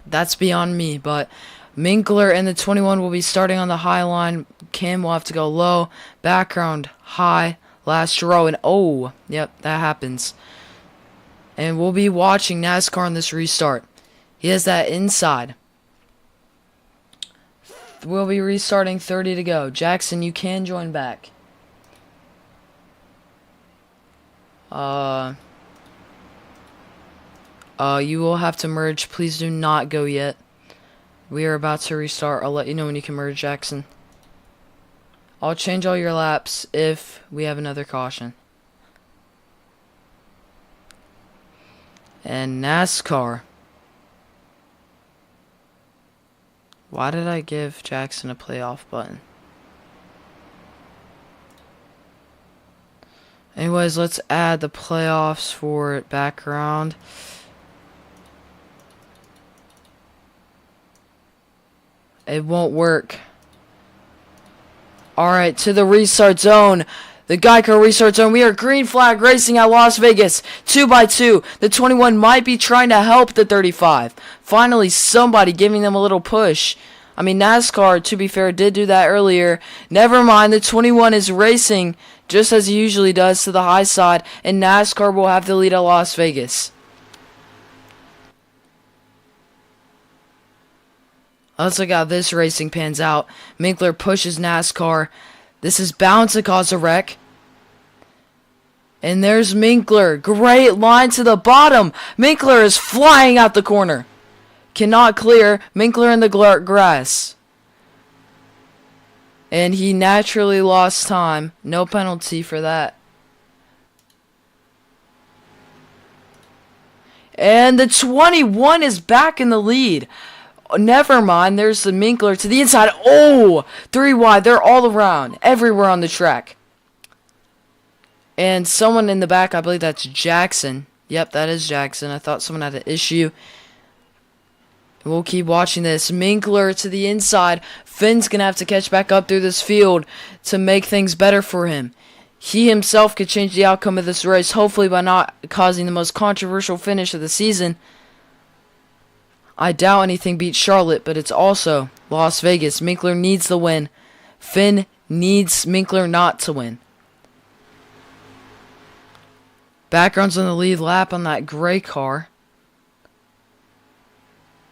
that's beyond me, but Minkler and the 21 will be starting on the high line. Cam will have to go low. Background, high, last row, and oh, yep, that happens. And we'll be watching NASCAR on this restart. He has that inside. We'll be restarting 30 to go. Jackson, you can join back. You will have to merge. Please do not go yet. We are about to restart. I'll let you know when you can merge, Jackson. I'll change all your laps if we have another caution. And NASCAR. Why did I give Jackson a playoff button? Anyways, let's add the playoffs for background. It won't work. Alright, to the restart zone. The Geico restart zone. We are green flag racing at Las Vegas. 2x2. The 21 might be trying to help the 35. Finally, somebody giving them a little push. I mean, NASCAR, to be fair, did do that earlier. Never mind, the 21 is racing just as he usually does to the high side, and NASCAR will have the lead at Las Vegas. Let's look how this racing pans out. Minkler pushes NASCAR. This is bound to cause a wreck. And there's Minkler. Great line to the bottom. Minkler is flying out the corner. Cannot clear. Minkler in the grass. And he naturally lost time. No penalty for that. And the 21 is back in the lead. Never mind, there's the Minkler to the inside. Oh, 3 wide. They're all around, everywhere on the track. And someone in the back, I believe that's Jackson. Yep, that is Jackson. I thought someone had an issue. We'll keep watching this. Minkler to the inside. Finn's going to have to catch back up through this field to make things better for him. He himself could change the outcome of this race, hopefully by not causing the most controversial finish of the season. I doubt anything beats Charlotte, but it's also Las Vegas. Minkler needs the win. Finn needs Minkler not to win. Background's on the lead lap on that gray car.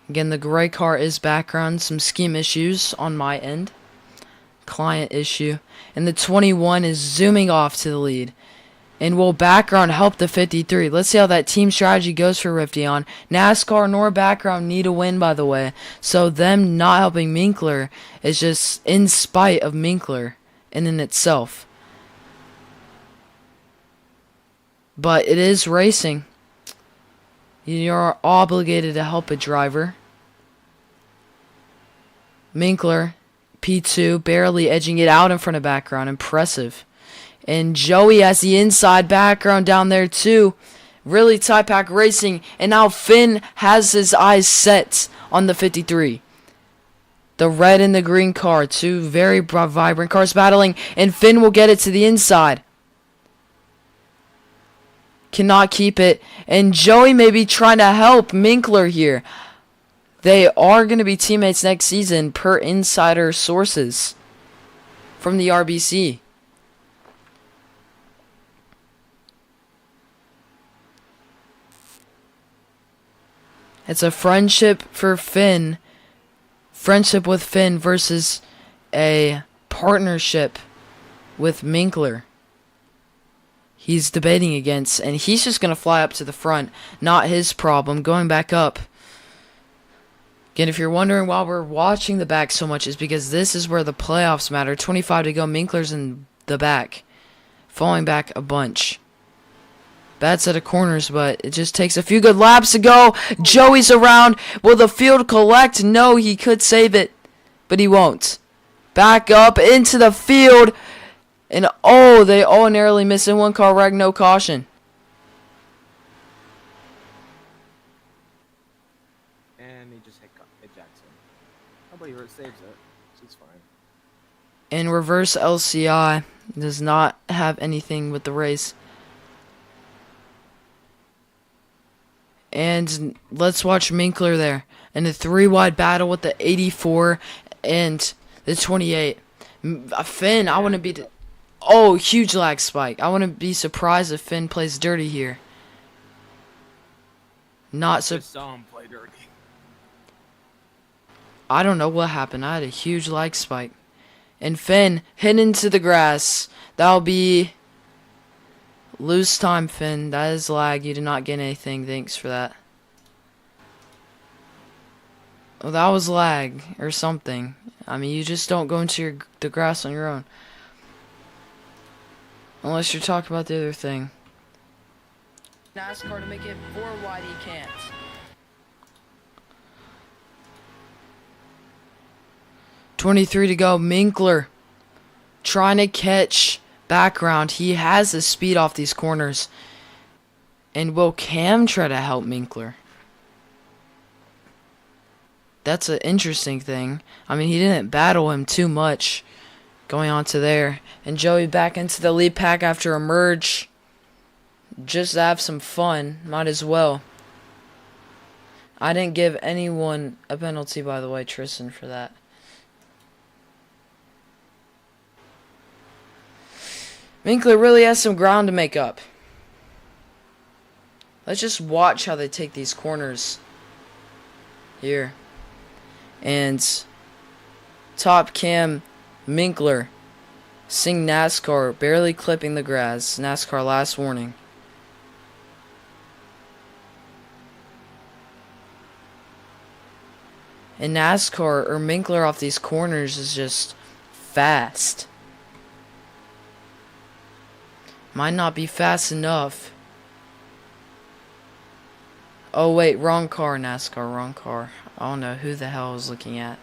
Again, the gray car is background. Some scheme issues on my end. Client issue. And the 21 is zooming off to the lead. And will background help the 53? Let's see how that team strategy goes for Rifteon. NASCAR nor background need a win, by the way. So them not helping Minkler is just in spite of Minkler and in itself. But it is racing. You're obligated to help a driver. Minkler, P2, barely edging it out in front of background. Impressive. And Joey has the inside background down there too. Really tight pack racing. And now Finn has his eyes set on the 53. The red and the green car. Two very vibrant cars battling. And Finn will get it to the inside. Cannot keep it. And Joey may be trying to help Minkler here. They are going to be teammates next season per insider sources from the RBC. It's a friendship for Finn. Friendship with Finn versus a partnership with Minkler. He's debating against, and he's just going to fly up to the front. Not his problem. Going back up. Again, if you're wondering why we're watching the back so much, is because this is where the playoffs matter. 25 to go. Minkler's in the back. Falling back a bunch. Bad set of corners, but it just takes a few good laps to go. Joey's around. Will the field collect? No, he could save it, but he won't. Back up into the field. And oh, they all narrowly miss in one car wreck, no caution. And he just hit Jackson. Nobody saves it. She's fine. And reverse LCI does not have anything with the race. And let's watch Minkler there. In a 3-wide battle with the 84 and the 28. Finn, I wouldn't be... Oh, huge lag spike. I wouldn't be surprised if Finn plays dirty here. Not so... saw him play dirty. I don't know what happened. I had a huge lag spike. And Finn hit into the grass. That'll be... Lose time, Finn. That is lag. You did not get anything. Thanks for that. Well, that was lag or something. I mean, you just don't go into the grass on your own. Unless you're talking about the other thing. NASCAR to make it 4 wide, he can't. .23 to go. Minkler trying to catch background. He has the speed off these corners. And will Cam try to help Minkler? That's an interesting thing. I mean, he didn't battle him too much going on to there. And Joey back into the lead pack after a merge. Just to have some fun. Might as well. I didn't give anyone a penalty, by the way, Tristan, for that. Minkler really has some ground to make up. Let's just watch how they take these corners here. And top cam Minkler sing NASCAR barely clipping the grass. NASCAR last warning. And NASCAR or Minkler off these corners is just fast. Might not be fast enough. Oh wait, wrong car, NASCAR, wrong car. I don't know who the hell I was looking at.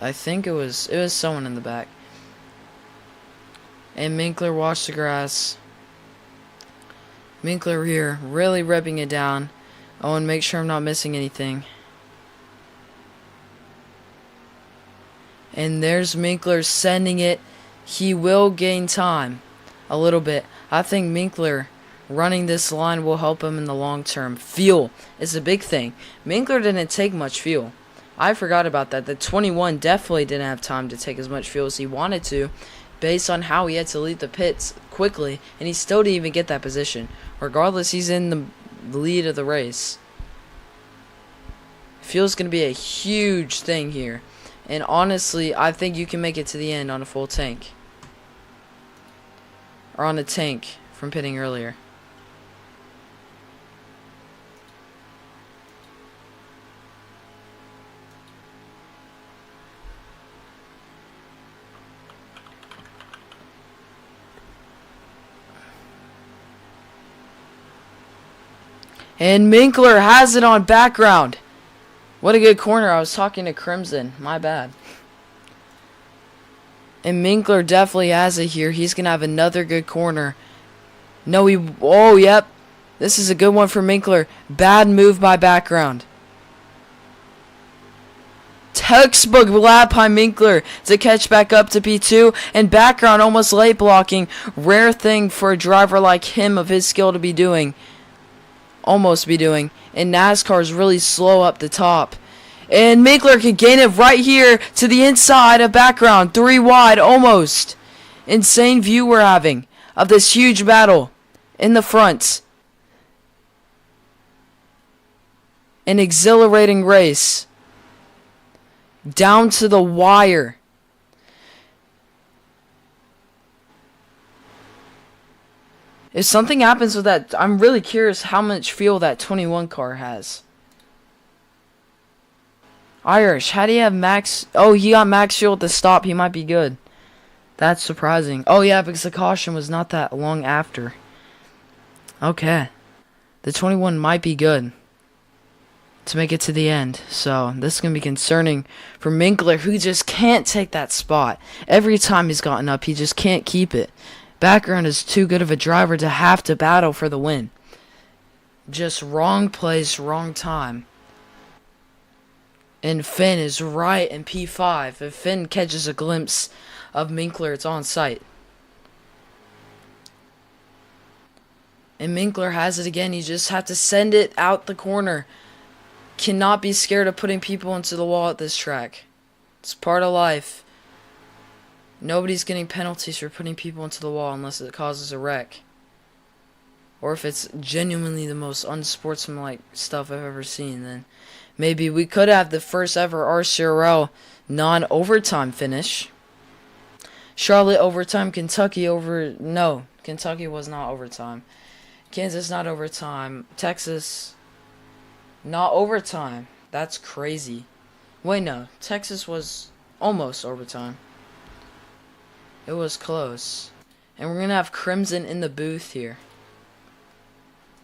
I think it was someone in the back. And Minkler watched the grass. Minkler here, really ripping it down. I want to make sure I'm not missing anything. And there's Minkler sending it. He will gain time a little bit. I think Minkler running this line will help him in the long term. Fuel is a big thing. Minkler didn't take much fuel. I forgot about that. The 21 definitely didn't have time to take as much fuel as he wanted to, based on how he had to leave the pits quickly, and he still didn't even get that position. Regardless, he's in the lead of the race. Fuel's going to be a huge thing here. And honestly, I think you can make it to the end on a full tank. Or on a tank from pitting earlier. And Minkler has it on background. What a good corner. I was talking to Crimson. My bad. And Minkler definitely has it here. He's going to have another good corner. No, oh, yep. This is a good one for Minkler. Bad move by background. Textbook lap by Minkler to catch back up to P2. And background almost late blocking. Rare thing for a driver like him of his skill to be doing. Almost be doing. And NASCAR is really slow up the top. And Minkler can gain it right here to the inside of background. 3 wide, almost. Insane view we're having of this huge battle in the front. An exhilarating race. Down to the wire. If something happens with that, I'm really curious how much fuel that 21 car has. Irish, how do you have max? Oh, he got max fuel at the stop. He might be good. That's surprising. Oh, yeah, because the caution was not that long after. Okay. The 21 might be good to make it to the end. So, this is going to be concerning for Minkler, who just can't take that spot. Every time he's gotten up, he just can't keep it. Background is too good of a driver to have to battle for the win. Just wrong place, wrong time. And Finn is right in P5. If Finn catches a glimpse of Minkler, it's on sight. And Minkler has it again. You just have to send it out the corner. Cannot be scared of putting people into the wall at this track. It's part of life. Nobody's getting penalties for putting people into the wall unless it causes a wreck. Or if it's genuinely the most unsportsmanlike stuff I've ever seen, then maybe we could have the first ever RCRL non-overtime finish. Charlotte overtime, Kentucky over... No, Kentucky was not overtime. Kansas not overtime. Texas Not overtime. That's crazy. Wait, no. Texas was almost overtime. It was close. And we're going to have Crimson in the booth here.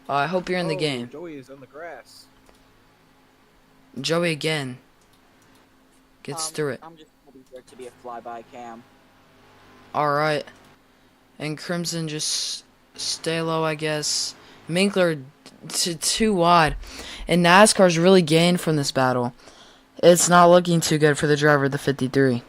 I hope you're in the game. Joey is on the grass. Joey again gets through it. I'm just hoping for it to be a flyby cam. Alright. And Crimson just stay low, I guess. Minkler to too wide. And NASCAR's really gained from this battle. It's not looking too good for the driver of the 53.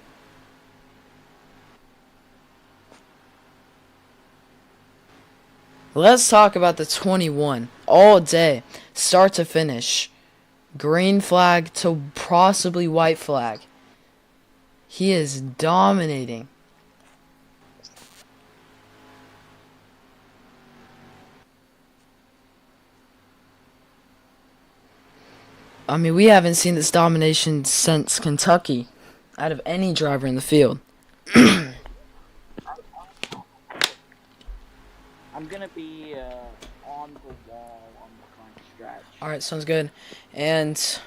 Let's talk about the 21. All day. Start to finish. Green flag to possibly white flag. He is dominating. I mean, we haven't seen this domination since Kentucky, out of any driver in the field. I'm gonna be on the wall on the front stretch. Alright, sounds good. And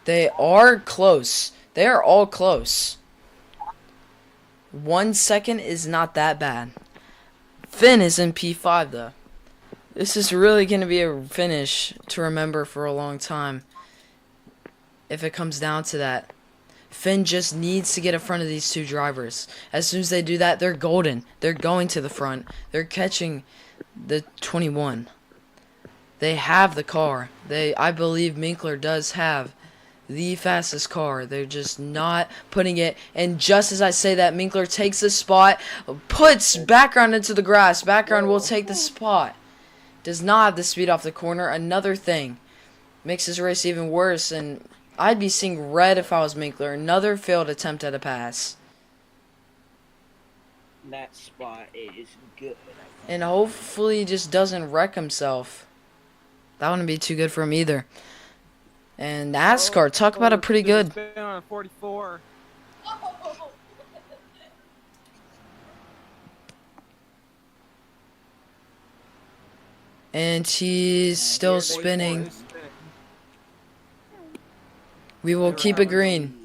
they are close. They are all close. 1 second is not that bad. Finn is in P5 though. This is really going to be a finish to remember for a long time. If it comes down to that. Finn just needs to get in front of these two drivers. As soon as they do that, they're golden. They're going to the front. They're catching the 21. They have the car. I believe Minkler does have the fastest car. They're just not putting it. And just as I say that, Minkler takes the spot, puts background into the grass. Background will take the spot. Does not have the speed off the corner. Another thing. Makes his race even worse. And I'd be seeing red if I was Minkler. Another failed attempt at a pass. That spot is good. And hopefully he just doesn't wreck himself. That wouldn't be too good for him either. And NASCAR, talk about it pretty good. On 44. And he's still spinning. We will keep it green.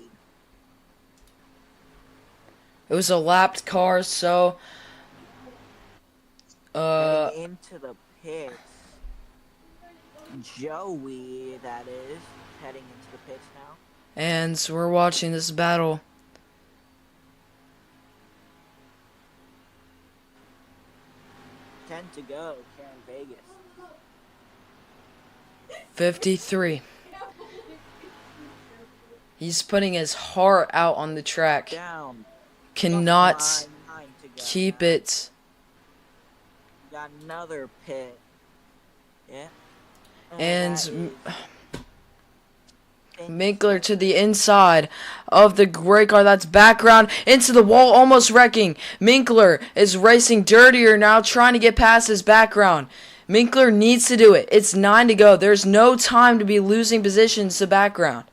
It was a lapped car, so Heading into the pits. Joey, that is, heading into the pits now. and so we're watching this battle. To go, Karen Vegas. 53. He's putting his heart out on the track. Down. Cannot 9 to go keep now. it. Got another pit. Yeah. And that is Minkler to the inside of the gray car. That's background into the wall, almost wrecking. Minkler is racing dirtier now, trying to get past his background. Minkler needs to do it. It's 9 to go. There's no time to be losing positions to background.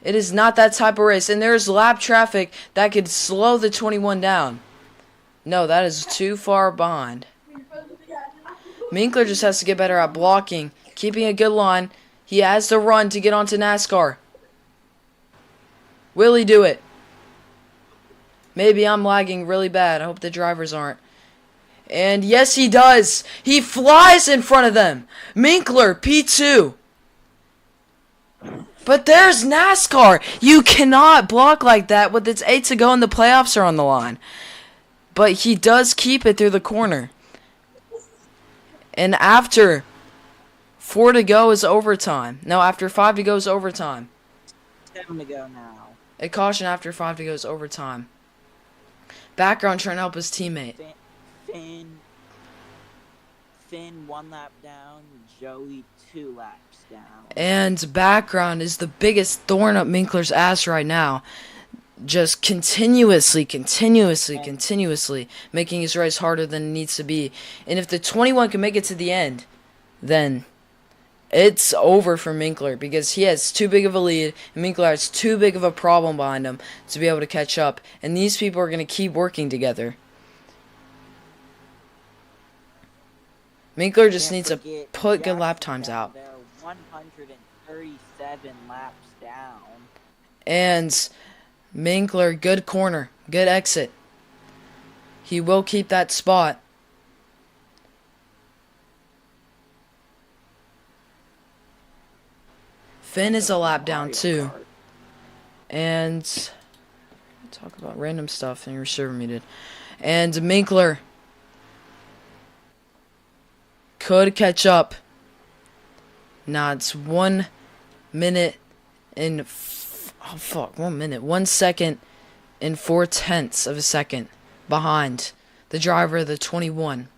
It is not that type of race. And there's lap traffic that could slow the 21 down. No, that is too far behind. Minkler just has to get better at blocking, keeping a good line. He has to run to get onto NASCAR. Will he do it? Maybe I'm lagging really bad. I hope the drivers aren't. And yes, he does. He flies in front of them. Minkler, P2. But there's NASCAR. You cannot block like that with its 8 to go and the playoffs are on the line. But he does keep it through the corner. And after 4 to go is overtime. No, after 5 to go is overtime. 7 to go now. A caution after 5 to go is overtime. Background trying to help his teammate. Finn 1 lap down. Joey 2 laps down. And background is the biggest thorn up Minkler's ass right now. Just continuously making his race harder than it needs to be. And if the 21 can make it to the end, then it's over for Minkler because he has too big of a lead and Minkler has too big of a problem behind him to be able to catch up. And these people are going to keep working together. Minkler just Can't needs to forget put good lap Jackson times down out. there, 137 laps down. And Minkler, good corner, good exit. He will keep that spot. Finn is a lap down too. And talk about random stuff and your server muted. And Minkler could catch up. Nah, it's 1 minute and 1 second and 4/10 of a second behind the driver of the 21.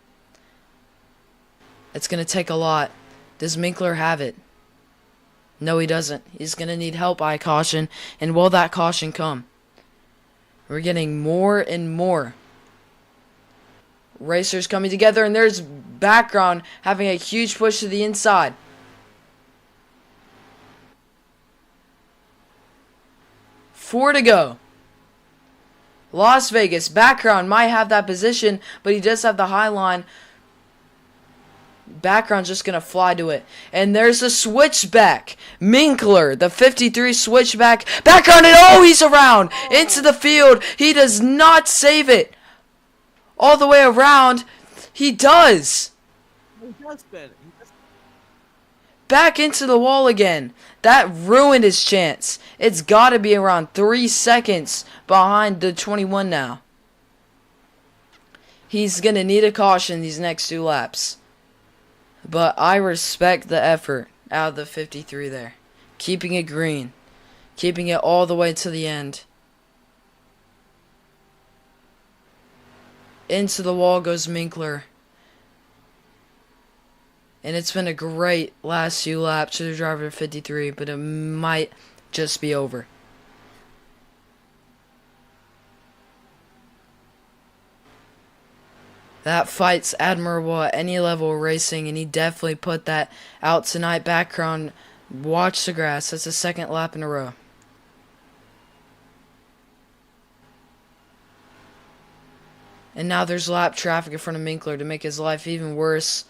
It's gonna take a lot. Does Minkler have it? No, he doesn't. He's gonna need help, I caution. And will that caution come? We're getting more and more racers coming together, and there's background having a huge push to the inside. Four to go. Las Vegas, background might have that position, but he does have the high line. Background's just gonna fly to it. And there's a switchback. Minkler, the 53 switchback. Background, and oh, he's around into the field. He does not save it all the way around. He does. He does good. Back into the wall again. That ruined his chance. It's got to be around 3 seconds behind the 21 now. He's going to need a caution these next 2 laps. But I respect the effort out of the 53 there. Keeping it green. Keeping it all the way to the end. Into the wall goes Minkler. And it's been a great last few laps to the driver of 53, but it might just be over. That fight's admirable at any level of racing, and he definitely put that out tonight. Background, watch the grass. That's the 2nd lap in a row. And now there's lap traffic in front of Minkler to make his life even worse.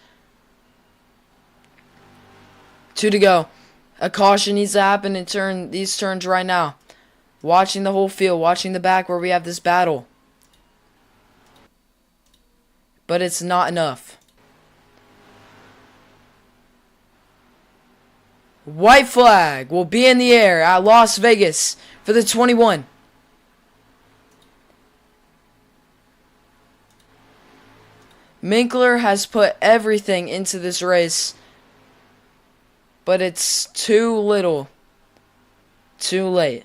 2 to go. A caution needs to happen in these turns right now. Watching the whole field, watching the back where we have this battle. But it's not enough. White flag will be in the air at Las Vegas for the 21. Minkler has put everything into this race. But it's too little. Too late.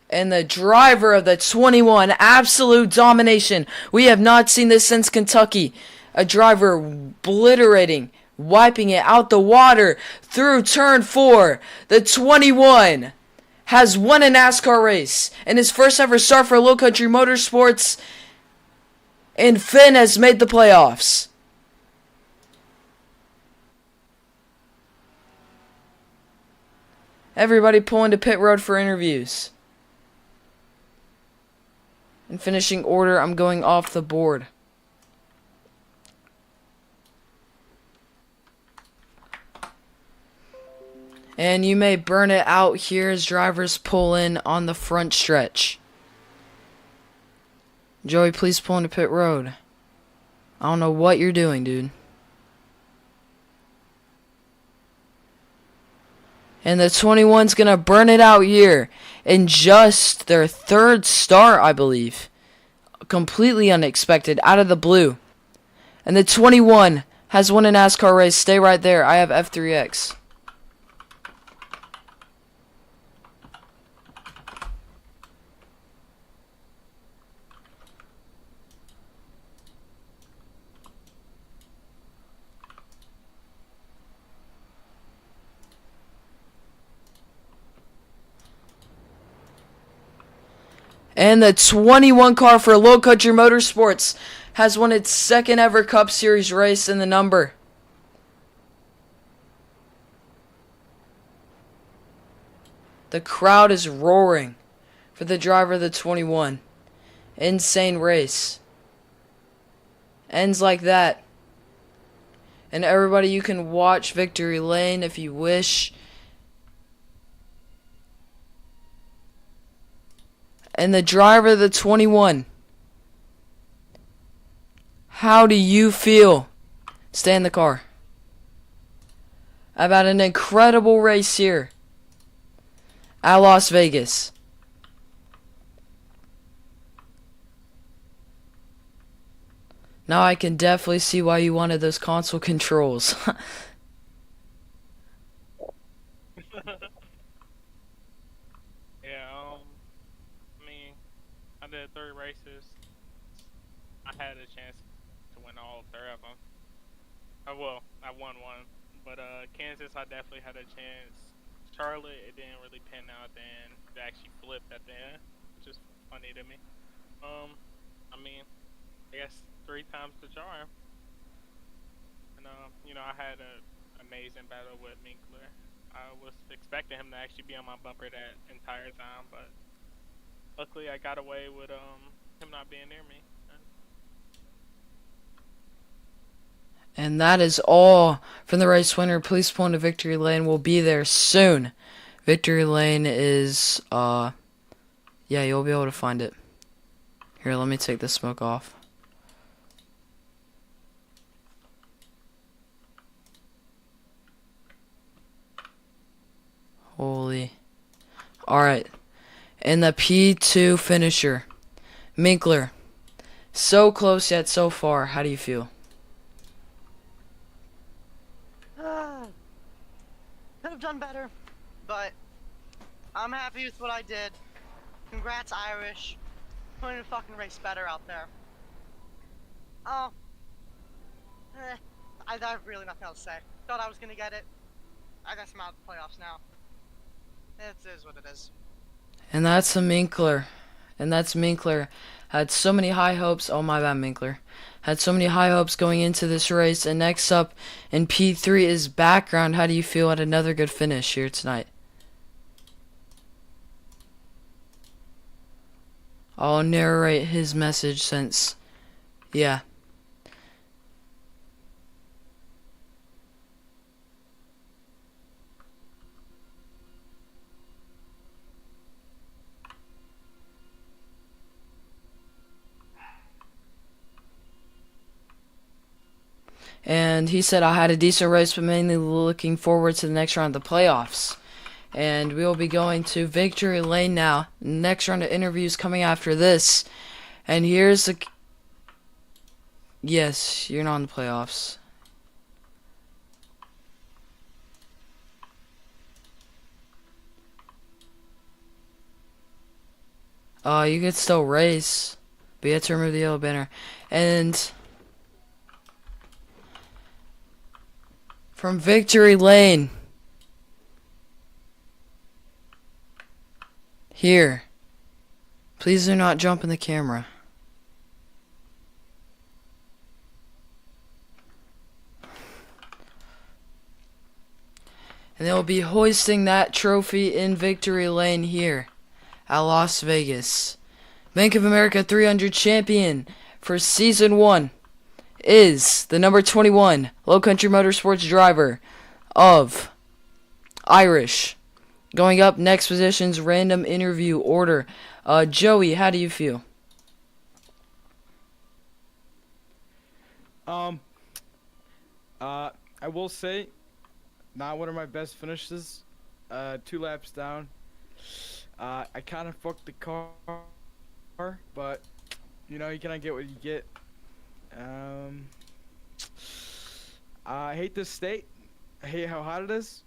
And the driver of the 21, absolute domination. We have not seen this since Kentucky. A driver obliterating, wiping it out the water through turn 4. The 21 has won a NASCAR race in his first ever start for Low Country Motorsports. And Finn has made the playoffs. Everybody pulling to pit road for interviews. In finishing order, I'm going off the board. And you may burn it out here as drivers pull in on the front stretch. Joey, please pull into pit road. I don't know what you're doing, dude. And the 21's going to burn it out here in just their 3rd start, I believe. Completely unexpected, out of the blue. And the 21 has won a NASCAR race. Stay right there. I have F3X. And the 21 car for Low Country Motorsports has won its 2nd ever Cup Series race in the number. The crowd is roaring for the driver of the 21. Insane race. Ends like that. And everybody, you can watch Victory Lane if you wish. And the driver of the 21. How do you feel? Stay in the car. About an incredible race here at Las Vegas. Now I can definitely see why you wanted those console controls. Yeah, I mean, I did 3 races. I had a chance to win all 3 of them. Well, I won one, but Kansas, I definitely had a chance. Charlotte, it didn't really pan out then. It actually flipped at the end, which is funny to me. I mean, I guess 3 times the charm. And you know, I had an amazing battle with Minkler. I was expecting him to actually be on my bumper that entire time, but luckily I got away with him not being near me. And that is all from the race winner. Please pull into Victory Lane. We'll be there soon. Victory Lane is, yeah, you'll be able to find it. Here, let me take the smoke off. Holy. Alright. And the P2 finisher. Minkler. So close yet so far. How do you feel? Could have done better, but I'm happy with what I did. Congrats, Irish. Putting a fucking race better out there. Oh. I have really nothing else to say. Thought I was gonna get it. I guess I'm out of the playoffs now. It is what it is. And that's a Minkler. And that's Minkler. Had so many high hopes. Oh, my bad, Minkler. Had so many high hopes going into this race. And next up in P3 is Background. How do you feel at another good finish here tonight? I'll narrate his message since, yeah. And he said, I had a decent race, but mainly looking forward to the next round of the playoffs. And we will be going to Victory Lane now. Next round of interviews coming after this. And here's the... Yes, you're not in the playoffs. You could still race, but you have to remove the yellow banner. And... from Victory Lane. Here. Please do not jump in the camera. And they'll be hoisting that trophy in Victory Lane here at Las Vegas. Bank of America 300 champion for Season 1 is the number 21 Low Country Motorsports driver of Irish. Going up next positions, random interview order. Joey, how do you feel? I will say, not one of my best finishes. 2 laps down. I kind of fucked the car, but you know, you kind of get what you get. I hate this state. I hate how hot it is,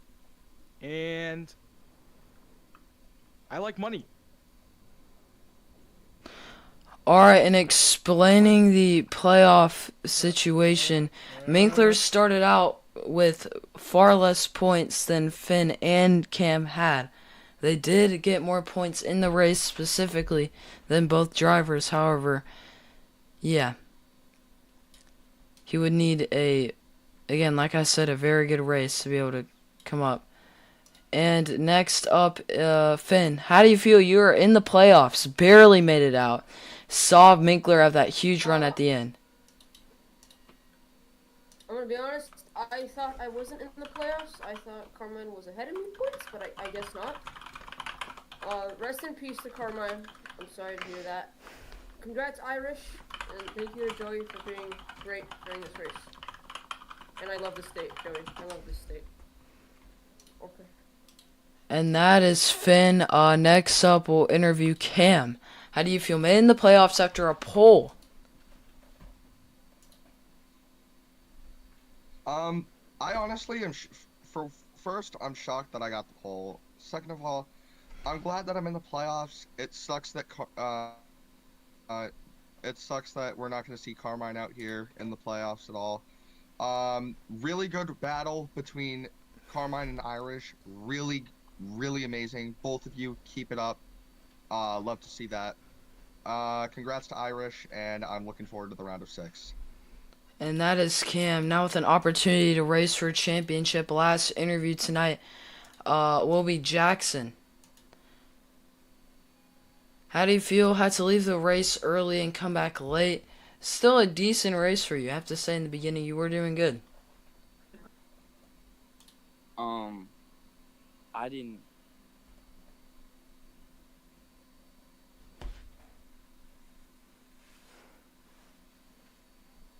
and I like money. Alright, and explaining the playoff situation, Minkler started out with far less points than Finn and Cam had. They did get more points in the race specifically than both drivers, however, yeah. He would need again, like I said, a very good race to be able to come up. And next up, Finn, how do you feel? You are in the playoffs, barely made it out. Saw Minkler have that huge run at the end. I'm gonna be honest, I thought I wasn't in the playoffs. I thought Carmine was ahead of me in points, but I guess not. Rest in peace to Carmine. I'm sorry to hear that. Congrats, Irish, and thank you to Joey for being great during this race. And I love the state, Joey. I love this state. Okay. And that is Finn. Next up, we'll interview Cam. How do you feel? Made in the playoffs after a pole. I honestly am. For first, I'm shocked that I got the pole. Second of all, I'm glad that I'm in the playoffs. It sucks that we're not going to see Carmine out here in the playoffs at all. Really good battle between Carmine and Irish. Really, really amazing. Both of you, keep it up. Love to see that. Congrats to Irish, and I'm looking forward to the round of 6. And that is Cam. Now with an opportunity to race for a championship. Last interview tonight will be Jackson. How do you feel? Had to leave the race early and come back late. Still a decent race for you. I have to say in the beginning you were doing good. I didn't.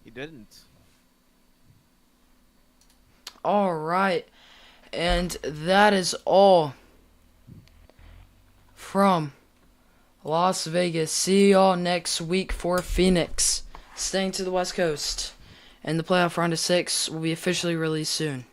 He didn't. All right. And that is all from Las Vegas. See y'all next week for Phoenix. Staying to the West Coast. And the playoff round of 6 will be officially released soon.